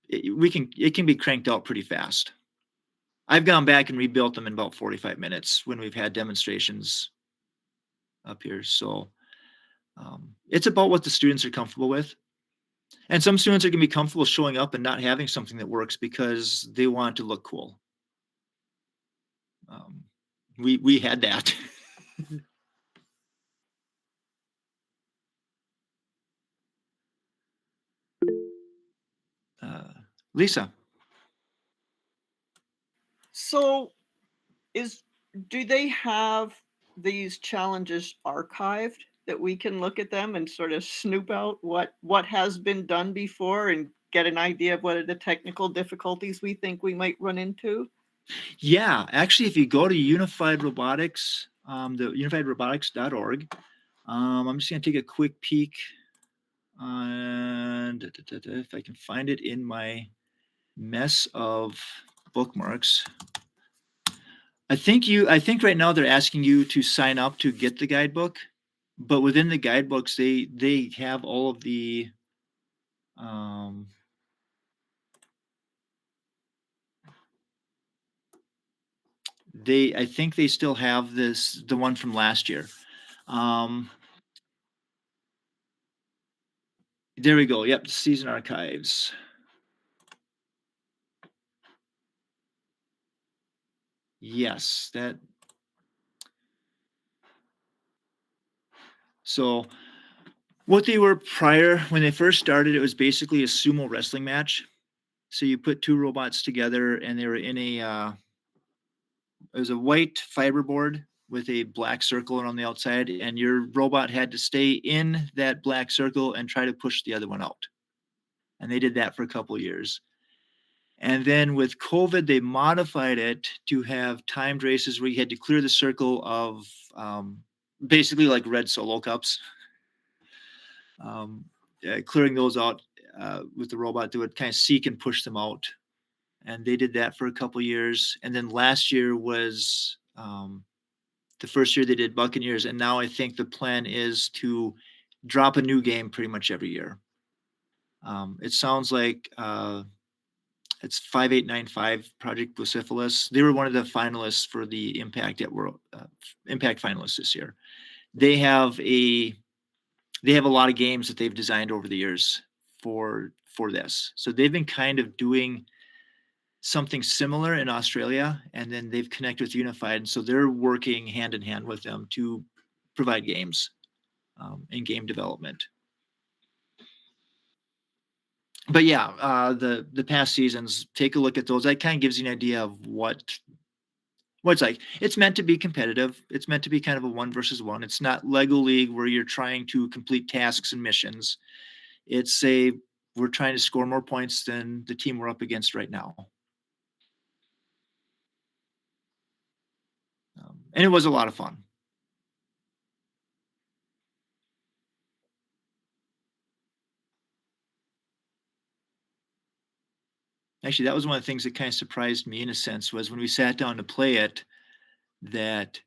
it can be cranked out pretty fast. I've gone back and rebuilt them in about 45 minutes when we've had demonstrations up here. So it's about what the students are comfortable with. And some students are going to be comfortable showing up and not having something that works because they want to look cool. We had that. Lisa. So do they have these challenges archived that we can look at them and sort of snoop out what has been done before and get an idea of what are the technical difficulties we think we might run into? Yeah, actually, if you go to Unified Robotics, the unifiedrobotics.org, I'm just going to take a quick peek on if I can find it in my mess of bookmarks. I think right now they're asking you to sign up to get the guidebook, but within the guidebooks they have all of the I think they still have the one from last year. There we go. Yep, season archives. Yes, that. So what they were prior, when they first started, it was basically a sumo wrestling match. So you put 2 robots together and they were in it was a white fiberboard with a black circle around the outside, and your robot had to stay in that black circle and try to push the other one out. And they did that for a couple of years. And then with COVID, they modified it to have timed races where you had to clear the circle of basically like red solo cups. Clearing those out with the robot that would kind of seek and push them out. And they did that for a couple of years. And then last year was the first year they did Buccaneers. And now I think the plan is to drop a new game pretty much every year. It sounds like it's 5895 Project Bucephalus. They were one of the finalists for the Impact finalists this year. They have a lot of games that they've designed over the years for this. So they've been kind of doing something similar in Australia, and then they've connected with Unified. And so they're working hand in hand with them to provide games and game development. But yeah, the past seasons, take a look at those. That kind of gives you an idea of what it's like. It's meant to be competitive. It's meant to be kind of a 1 versus 1. It's not Lego League where you're trying to complete tasks and missions. It's we're trying to score more points than the team we're up against right now. And it was a lot of fun. Actually, that was one of the things that kind of surprised me in a sense, was when we sat down to play it, that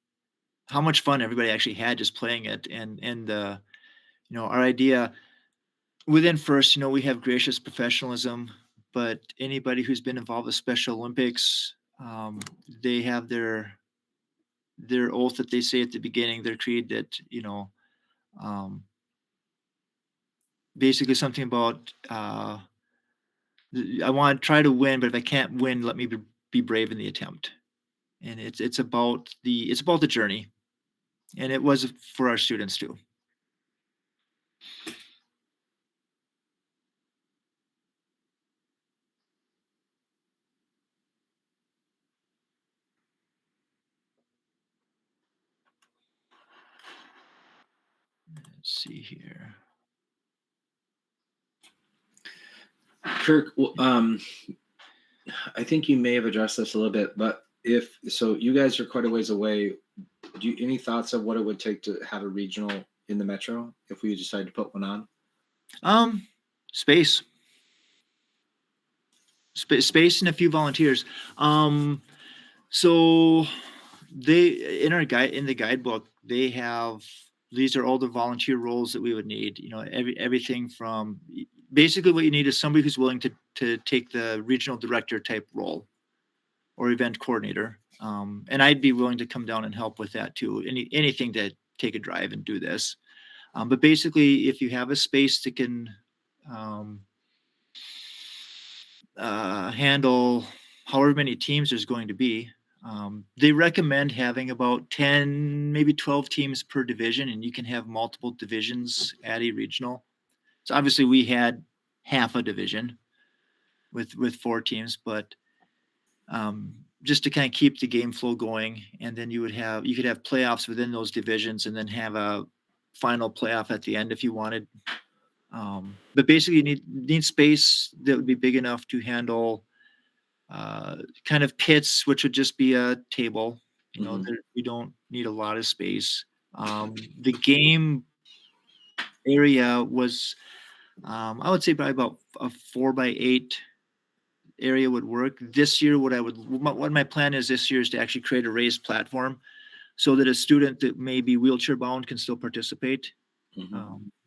how much fun everybody actually had just playing it. And our idea within FRC, we have gracious professionalism, but anybody who's been involved with Special Olympics, they have their oath that they say at the beginning, their creed, that, basically something about, I want to try to win, but if I can't win, let me be brave in the attempt. And it's about the journey, and it was for our students too. let's see here. Kirk, I think you may have addressed this a little bit, but if so, you guys are quite a ways away. Any thoughts of what it would take to have a regional in the metro if we decide to put one on? Space and a few volunteers. So they in the guidebook, they have, these are all the volunteer roles that we would need. You know, everything from basically what you need is somebody who's willing to take the regional director type role or event coordinator. And I'd be willing to come down and help with that too. Anything to take a drive and do this. But basically, if you have a space that can handle however many teams there's going to be, they recommend having about 10, maybe 12 teams per division, and you can have multiple divisions at a regional. So obviously we had half a division with 4 teams, but just to kind of keep the game flow going, and then you could have playoffs within those divisions, and then have a final playoff at the end if you wanted. But basically, you need space that would be big enough to handle kind of pits, which would just be a table. You know, we don't need a lot of space. The game area was, I would say, probably about a 4x8 area would work. This year, what my plan is this year is to actually create a raised platform so that a student that may be wheelchair bound can still participate.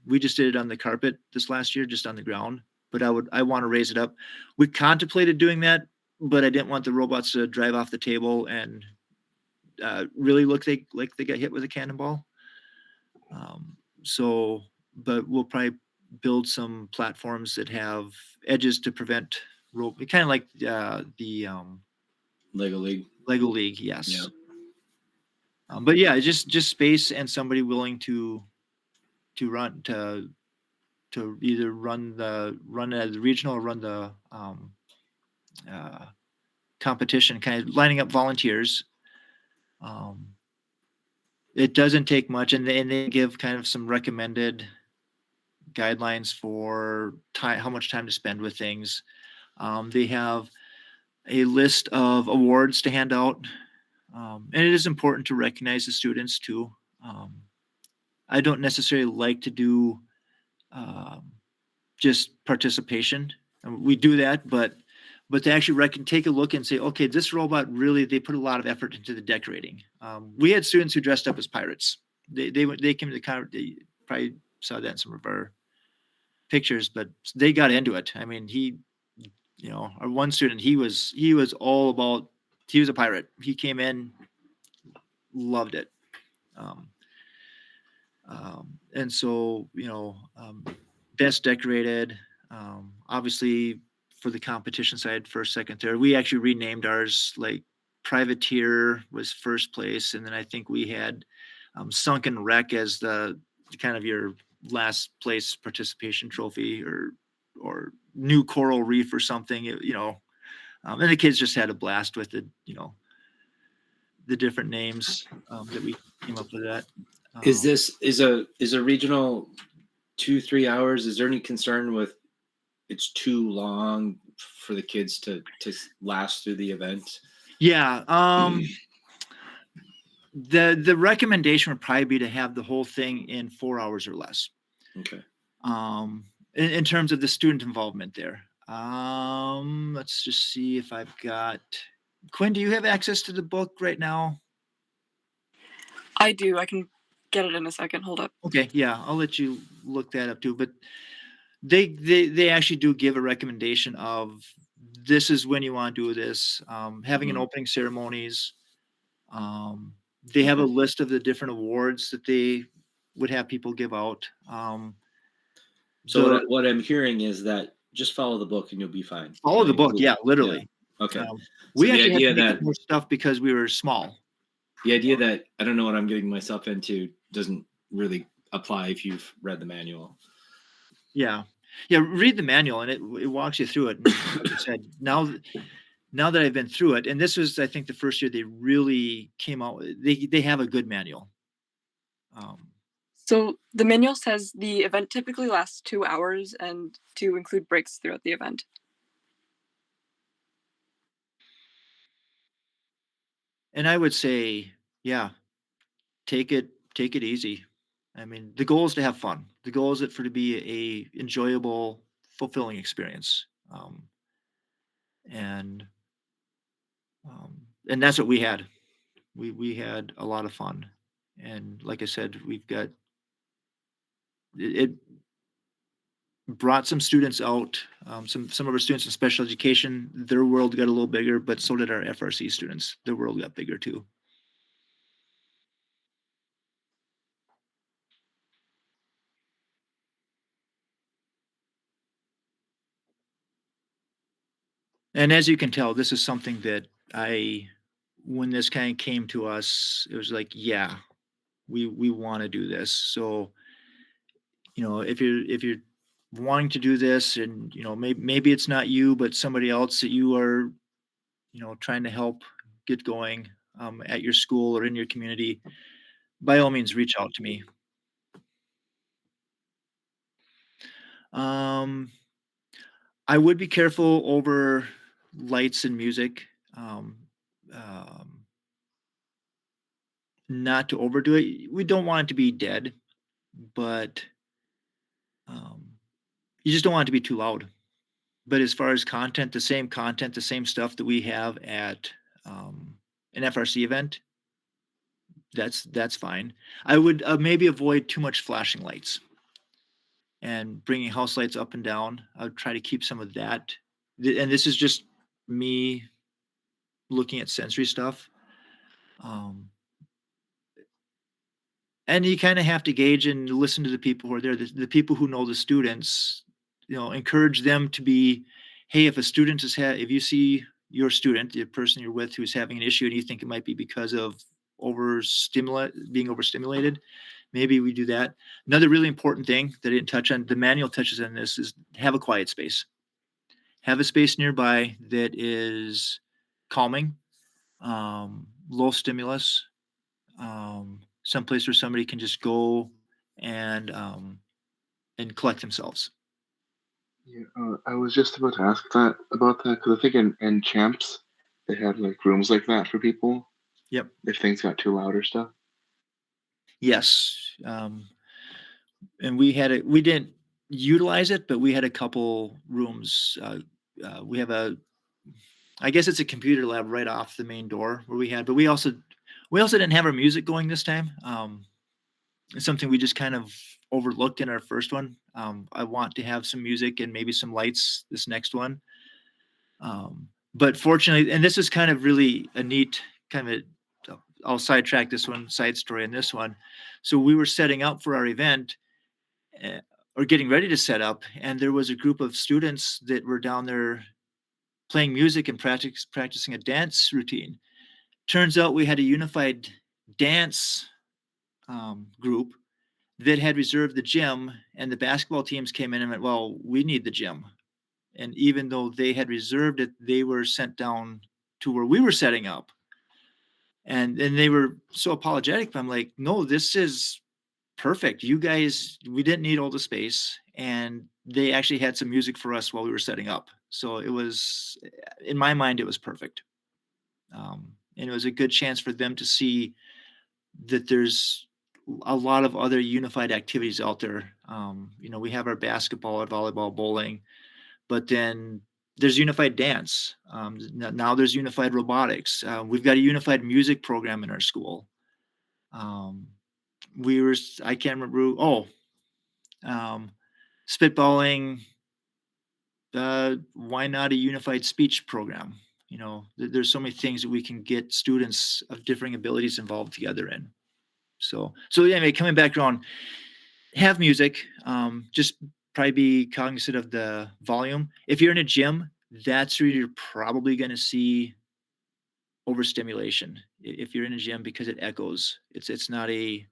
We just did it on the carpet this last year, just on the ground, but I want to raise it up. We contemplated doing that, but I didn't want the robots to drive off the table and really look like they got hit with a cannonball. But we'll probably build some platforms that have edges to prevent kind of like the Lego League. Yes. Yeah. But yeah, just space and somebody willing to either run at the regional or run the competition, kind of lining up volunteers. It doesn't take much, and they give kind of some recommended guidelines for how much time to spend with things. They have a list of awards to hand out, and it is important to recognize the students too. I don't necessarily like to do just participation. We do that, but to actually take a look and say, okay, this robot really, they put a lot of effort into the decorating. We had students who dressed up as pirates. They came to the conference. They probably saw that in some of our pictures, but they got into it. I mean, our one student, he was all about. He was a pirate. He came in, loved it. And so, best decorated, obviously for the competition side, first, second, third. We actually renamed ours, like Privateer was first place. And then I think we had Sunken Wreck as the kind of your last place participation trophy, or New Coral Reef or something, and the kids just had a blast with it, the different names that we came up with that. Is a regional 2-3 hours? Is there any concern with it's too long for the kids to last through the event? Yeah. The recommendation would probably be to have the whole thing in 4 hours or less. Okay. In terms of the student involvement there. Let's just see if I've got Quinn. Do you have access to the book right now? I do. I can get it in a second. Hold up. Okay, yeah, I'll let you look that up too. But they actually do give a recommendation of this is when you want to do this. Having an opening ceremonies. They have a list of the different awards that they would have people give out. So what I'm hearing is that just follow the book and you'll be fine. Follow the book, yeah, literally. Yeah. Okay. We actually had to make more stuff because we were small. The idea that I don't know what I'm getting myself into doesn't really apply if you've read the manual. Yeah, read the manual and it walks you through it. And like I said, now that I've been through it, and this was, I think, the first year they really came out. They have a good manual. So the manual says the event typically lasts 2 hours and to include breaks throughout the event. And I would say, yeah, take it easy. I mean, the goal is to have fun. The goal is for it to be a enjoyable, fulfilling experience. And and that's what we had. We had a lot of fun. And like I said, we've got it brought some students out. Some of our students in special education, their world got a little bigger, but so did our FRC students. Their world got bigger too. And as you can tell, this is something that when this kind of came to us, it was like, yeah, we want to do this. So, if you're wanting to do this, and maybe it's not you, but somebody else that you are, trying to help get going at your school or in your community, by all means, reach out to me. Um, I would be careful over lights and music. Um, um, Not to overdo it. We don't want it to be dead, but um, you just don't want it to be too loud. But as far as content, the same stuff that we have at an FRC event, that's fine. I would maybe avoid too much flashing lights and bringing house lights up and down. I would try to keep some of that. And this is just me looking at sensory stuff. Um, and you kind of have to gauge and listen to the people who are there, the people who know the students, encourage them to be, hey, if a student if you see your student, the person you're with who's having an issue and you think it might be because of being overstimulated, maybe we do that. Another really important thing that I didn't touch on, the manual touches on this, is have a quiet space. Have a space nearby that is calming, low stimulus, someplace where somebody can just go and collect themselves. Yeah, I was just about to ask about that because I think in Champs they had like rooms like that for people. Yep. If things got too loud or stuff. Yes. And we didn't utilize it, but we had a couple rooms. We have I guess it's a computer lab right off the main door but we also didn't have our music going this time. It's something we just kind of overlooked in our first one. I want to have some music and maybe some lights this next one. But fortunately, and this is kind of really a neat kind of I'll sidetrack this one, side story in this one. So we were setting up for our event or getting ready to set up, and there was a group of students that were down there playing music and practicing a dance routine. Turns out we had a unified dance group that had reserved the gym, and the basketball teams came in and went, well, we need the gym. And even though they had reserved it, they were sent down to where we were setting up. And they were so apologetic. But I'm like, no, this is perfect. You guys, we didn't need all the space. And they actually had some music for us while we were setting up. So it was, in my mind, it was perfect. And it was a good chance for them to see that there's a lot of other unified activities out there. We have our basketball, our volleyball, bowling, but then there's unified dance. Now there's unified robotics. We've got a unified music program in our school. I can't remember. Spitballing. Why not a unified speech program? There's so many things that we can get students of differing abilities involved together in. So anyway, coming back around, have music. Just probably be cognizant of the volume. If you're in a gym, that's where you're probably going to see overstimulation. If you're in a gym, because it echoes. It's not a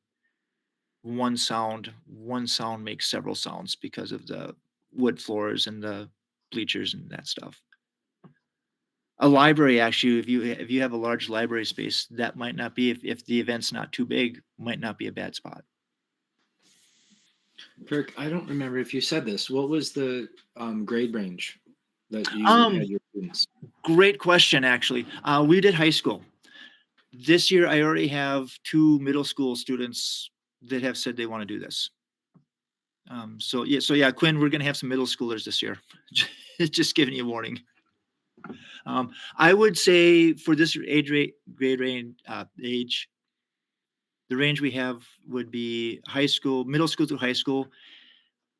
one sound. One sound makes several sounds because of the wood floors and the bleachers and that stuff. A library, actually, if you have a large library space, that might not be, if the event's not too big, might not be a bad spot. Kirk, I don't remember if you said this. What was the grade range that you had your students? Great question, actually. We did high school. This year, I already have 2 middle school students that have said they want to do this. So yeah, Quinn, we're going to have some middle schoolers this year. Just giving you a warning. I would say for this grade range, age, the range we have would be high school, middle school through high school.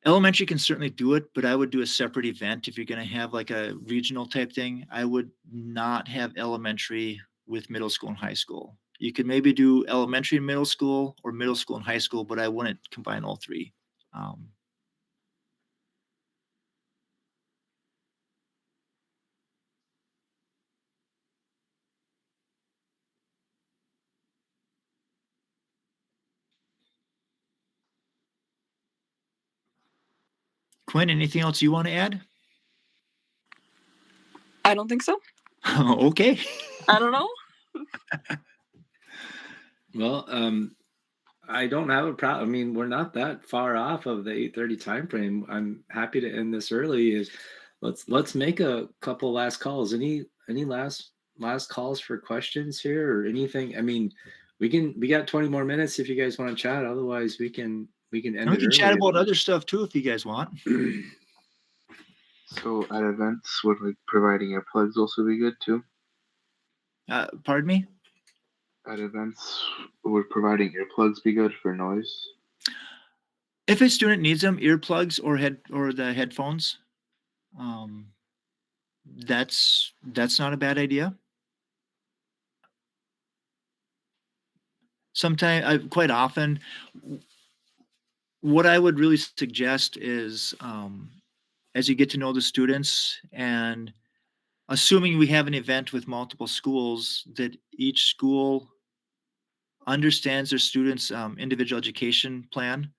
Elementary can certainly do it, but I would do a separate event if you're going to have like a regional type thing. I would not have elementary with middle school and high school. You could maybe do elementary and middle school or middle school and high school, but I wouldn't combine all 3. Quinn, anything else you want to add? I don't think so. Okay. I don't know. Well, I don't have a problem. I mean, we're not that far off of the 8:30 time frame. I'm happy to end this early. Let's make a couple last calls. Any last calls for questions here or anything? I mean, we got 20 more minutes if you guys want to chat. Otherwise, we can end And we it can chat early. about other stuff too if you guys want. So at events, would like providing earplugs also be good too? Pardon me? At events, would providing earplugs be good for noise? If a student needs them, earplugs or the headphones, that's not a bad idea. Sometimes, quite often, what I would really suggest is, as you get to know the students, and assuming we have an event with multiple schools, that each school understands their students' individual education plan,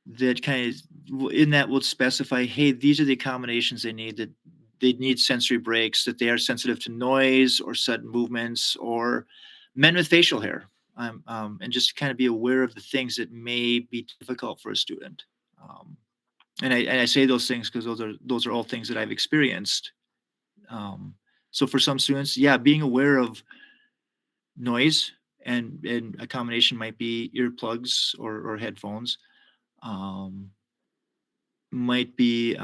that kind of in that will specify, hey, these are the accommodations they need, that they need sensory breaks, that they are sensitive to noise or sudden movements, or men with facial hair, and just kind of be aware of the things that may be difficult for a student. And I say those things because those are all things that I've experienced. So for some students, yeah, being aware of noise and a combination might be earplugs or headphones. Might be,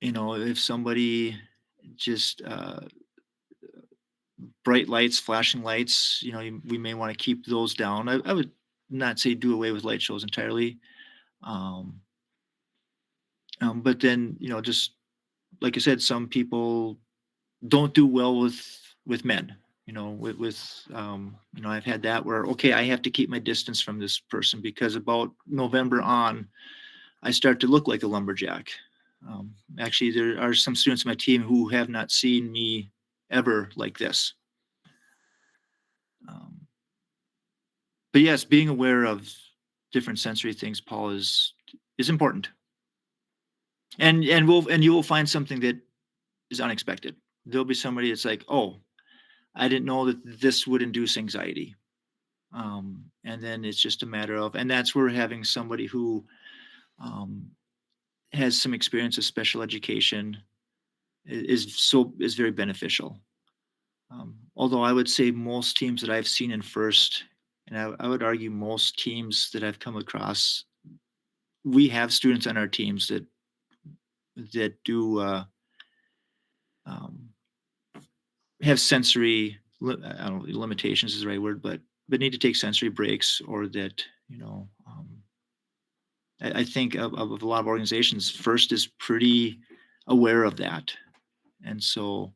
if somebody just bright lights, flashing lights, we may want to keep those down. I would not say do away with light shows entirely. But then, just like I said, some people don't do well with men. I've had that where, okay, I have to keep my distance from this person because about November on, I start to look like a lumberjack. Actually, there are some students on my team who have not seen me ever like this. But yes, being aware of different sensory things, Paul, is important. And you will find something that is unexpected. There'll be somebody that's like, oh, I didn't know that this would induce anxiety. And then it's just a matter of, and that's where having somebody who has some experience with special education is very beneficial. Although I would say most teams that I've seen in first, and I would argue most teams that I've come across, we have students on our teams that do have sensory, I don't know, limitations is the right word, but need to take sensory breaks, or that, I think of a lot of organizations, First is pretty aware of that. And so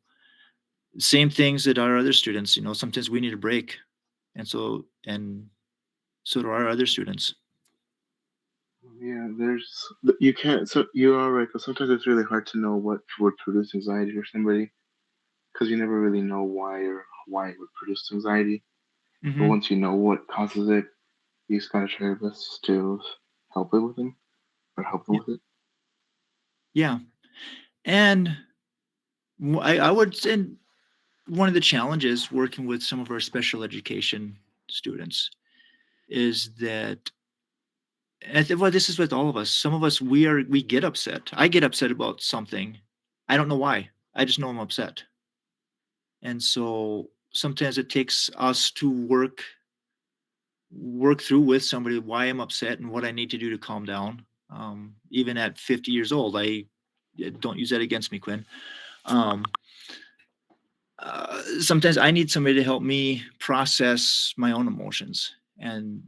same things that our other students, sometimes we need a break. And so do our other students. Yeah, you can't, so you are right, but sometimes it's really hard to know what would produce anxiety for somebody, because you never really know why it would produce anxiety. Mm-hmm. But once you know what causes it, you just gotta try your best to help it with them, or help them with it. Yeah. And I would say one of the challenges working with some of our special education students is that well, this is with all of us. Some of us, we get upset. I get upset about something. I don't know why. I just know I'm upset. And so sometimes it takes us to work through with somebody why I'm upset and what I need to do to calm down. Even at 50 years old, I don't use that against me, Quinn. Sometimes I need somebody to help me process my own emotions. And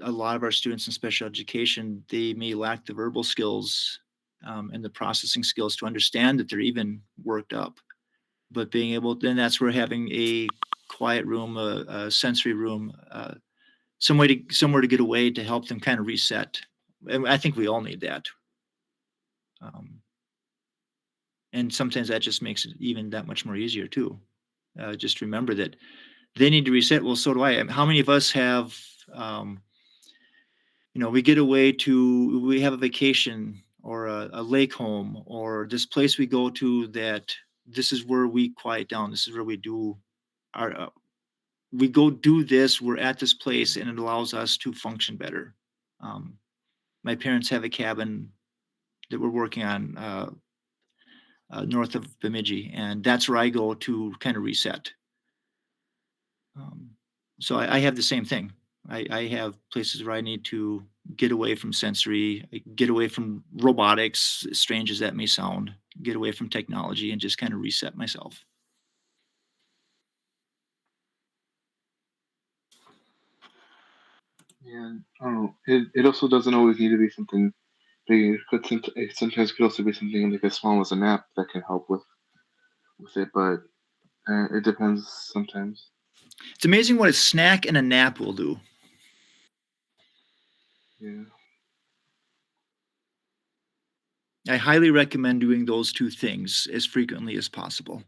a lot of our students in special education, they may lack the verbal skills and the processing skills to understand that they're even worked up. But being able, then that's where having a quiet room, a sensory room, somewhere to get away to help them kind of reset. And I think we all need that. And sometimes that just makes it even that much more easier too. Just remember that they need to reset. Well, so do I. How many of us have, we get away we have a vacation or a lake home or this place we go to that this is where we quiet down. This is where we do we go do this. We're at this place and it allows us to function better. My parents have a cabin that we're working on north of Bemidji, and that's where I go to kind of reset. So I have the same thing. I have places where I need to get away from sensory, get away from robotics, as strange as that may sound, get away from technology and just kind of reset myself. Yeah, I don't know. It also doesn't always need to be something big. It sometimes could also be something like as small as a nap that can help with it, but it depends sometimes. It's amazing what a snack and a nap will do. Yeah. I highly recommend doing those two things as frequently as possible.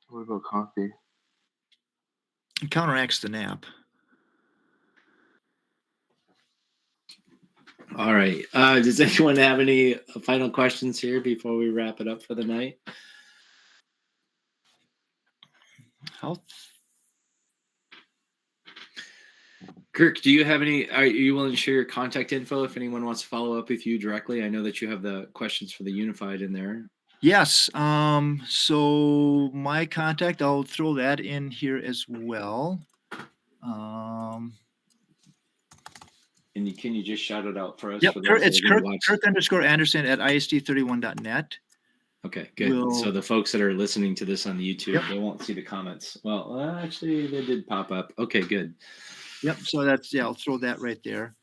What about coffee? It counteracts the nap. All right. Does anyone have any final questions here before we wrap it up for the night? Health. Kirk, do you have any? Are you willing to share your contact info if anyone wants to follow up with you directly? I know that you have the questions for the Unified in there. Yes. So my contact, I'll throw that in here as well. And can you just shout it out for us? Yep, For those it's that are gonna watch? Kirk_Anderson at ISD31.net. Okay, good. We'll- So the folks that are listening to this on the YouTube, Yep. they won't see the comments. Well, actually, they did pop up. Okay, good. Yep. So that's, I'll throw that right there.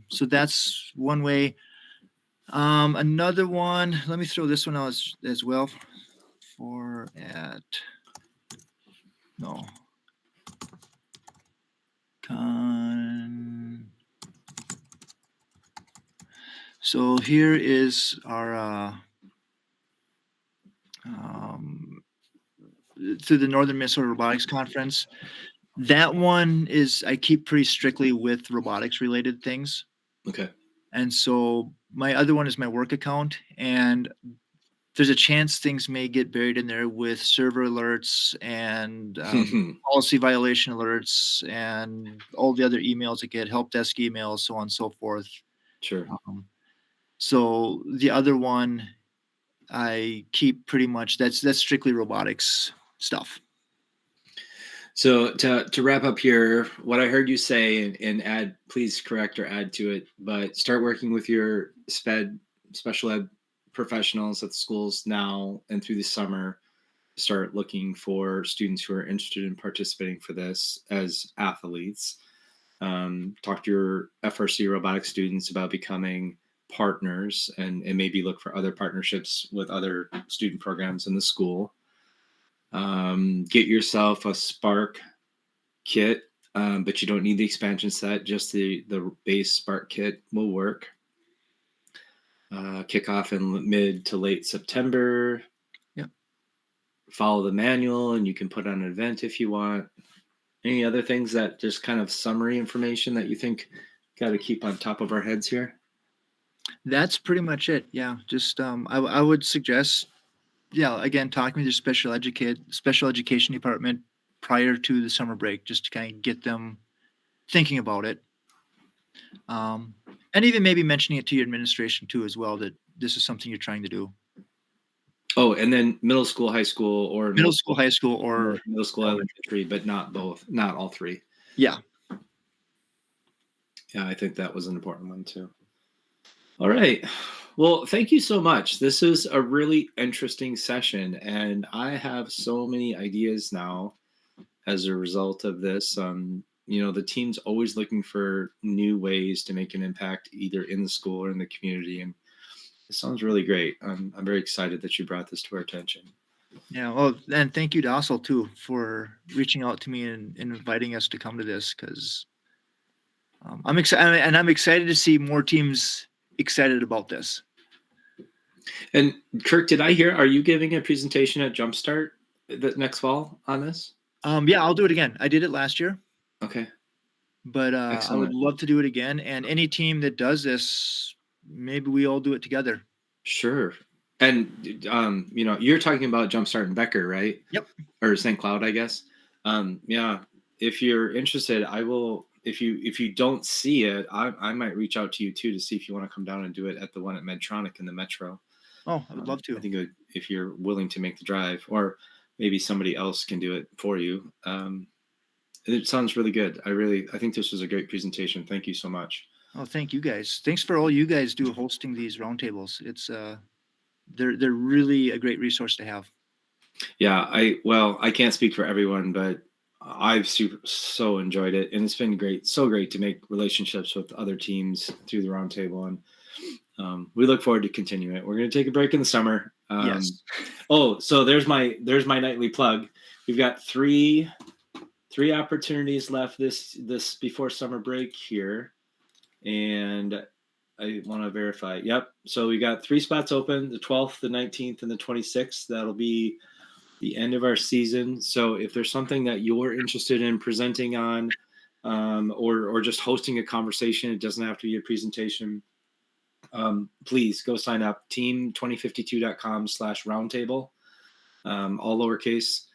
So that's one way. Another one, let me throw this one out as well. So here is our through the Northern Minnesota Robotics Conference. That one is, I keep pretty strictly with robotics related things. Okay. And so my other one is my work account, and there's a chance things may get buried in there with server alerts and policy violation alerts and all the other emails that get help desk emails, so on and so forth. Sure. So the other one I keep pretty much, that's strictly robotics stuff. So to wrap up here, what I heard you say, and add, please correct or add to it, but start working with your special ed professionals at the schools now and through the summer. Start looking for students who are interested in participating for this as athletes. Talk to your FRC robotics students about becoming partners and maybe look for other partnerships with other student programs in the school. Get yourself a Spark kit, but you don't need the expansion set. Just the base Spark kit will work. Kick off in mid to late September. Yep. Follow the manual, and you can put on an event if you want. Any other things that just kind of summary information that you think got to keep on top of our heads here? That's pretty much it. Yeah. Just I would suggest, yeah, again, talking with your special education department prior to the summer break, just to kind of get them thinking about it. And even maybe mentioning it to your administration too, as well, that this is something you're trying to do. Oh, and then middle school, high school, or Middle school, high school, or middle school, elementary, but not both, not all three. yeah. Yeah, I think that was an important one too. All right. Well, thank you so much. This is a really interesting session, and I have so many ideas now as a result of this. The team's always looking for new ways to make an impact either in the school or in the community, and it sounds really great. I'm very excited that you brought this to our attention. Yeah, well, and thank you to Ossel too for reaching out to me and inviting us to come to this, because I'm excited, and I'm excited to see more teams excited about this. And Kirk, did I hear, are you giving a presentation at Jumpstart the next fall on this? Yeah, I'll do it again. I did it last year. Okay. But I would love to do it again. And any team that does this, maybe we all do it together. Sure. And you're talking about Jumpstart in Becker, right? Yep. Or St. Cloud, I guess. Yeah. If you're interested, I will. If you don't see it, I might reach out to you too to see if you want to come down and do it at the one at Medtronic in the Metro. Oh, I would love to. I think if you're willing to make the drive, or maybe somebody else can do it for you. It sounds really good. I think this was a great presentation. Thank you so much. Oh, thank you guys. Thanks for all you guys do hosting these roundtables. It's they're really a great resource to have. Yeah, I can't speak for everyone, but I've so enjoyed it, and it's been great to make relationships with other teams through the roundtable, and we look forward to continuing it. We're going to take a break in the summer. Yes. Oh, so there's my nightly plug. We've got three opportunities left this before summer break here, and I want to verify. Yep. So we got 3 spots open: the 12th, the 19th, and the 26th. That'll be the end of our season. So if there's something that you're interested in presenting on, or just hosting a conversation, it doesn't have to be a presentation. Please go sign up. team2052.com/roundtable, all lowercase,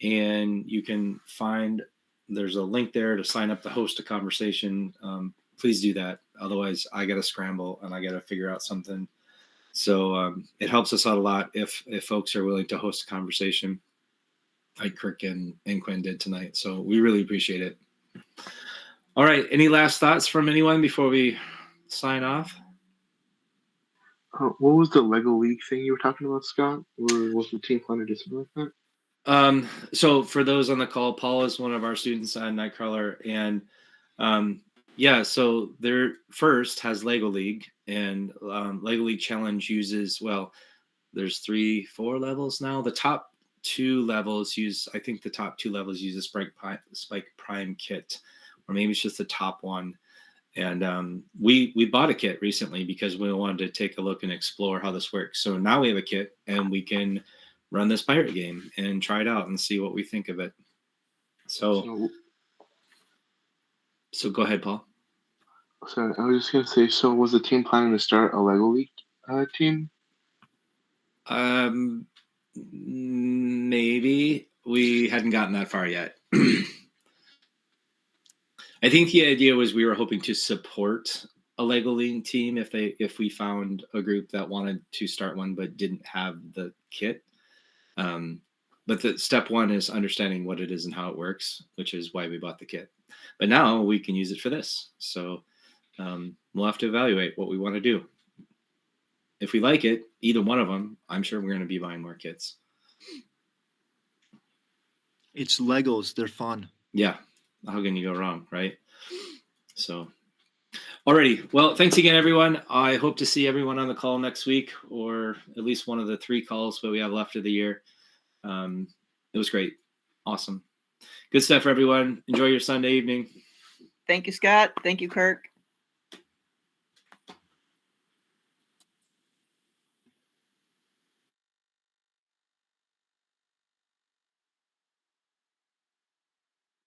and you can find there's a link there to sign up to host a conversation. Please do that. Otherwise, I got to scramble and I got to figure out something. So it helps us out a lot if folks are willing to host a conversation like Kirk and Quinn did tonight. So we really appreciate it. All right. Any last thoughts from anyone before we sign off? What was the Lego League thing you were talking about, Scott? Or was the team planner just like that? So for those on the call, Paul is one of our students on KnightKrawler, and so their first has Lego League, and Lego League Challenge uses, there's 3-4 levels now. The top 2 levels use a Spike Prime kit, or maybe it's just the top one. And we bought a kit recently because we wanted to take a look and explore how this works. So now we have a kit, and we can run this pirate game and try it out and see what we think of it. So go ahead, Paul. Sorry, I was just gonna say. So was the team planning to start a Lego League team? Maybe we hadn't gotten that far yet. I think the idea was we were hoping to support a Lego League team if we found a group that wanted to start one but didn't have the kit. But the step one is understanding what it is and how it works, which is why we bought the kit. But now we can use it for this. So we'll have to evaluate what we want to do. If we like it, either one of them, I'm sure we're going to be buying more kits. It's Legos. They're fun. Yeah. How can you go wrong, right? So, alrighty. Well, thanks again, everyone. I hope to see everyone on the call next week, or at least one of the 3 calls that we have left of the year. It was great. Awesome. Good stuff, everyone. Enjoy your Sunday evening. Thank you, Scott. Thank you, Kirk.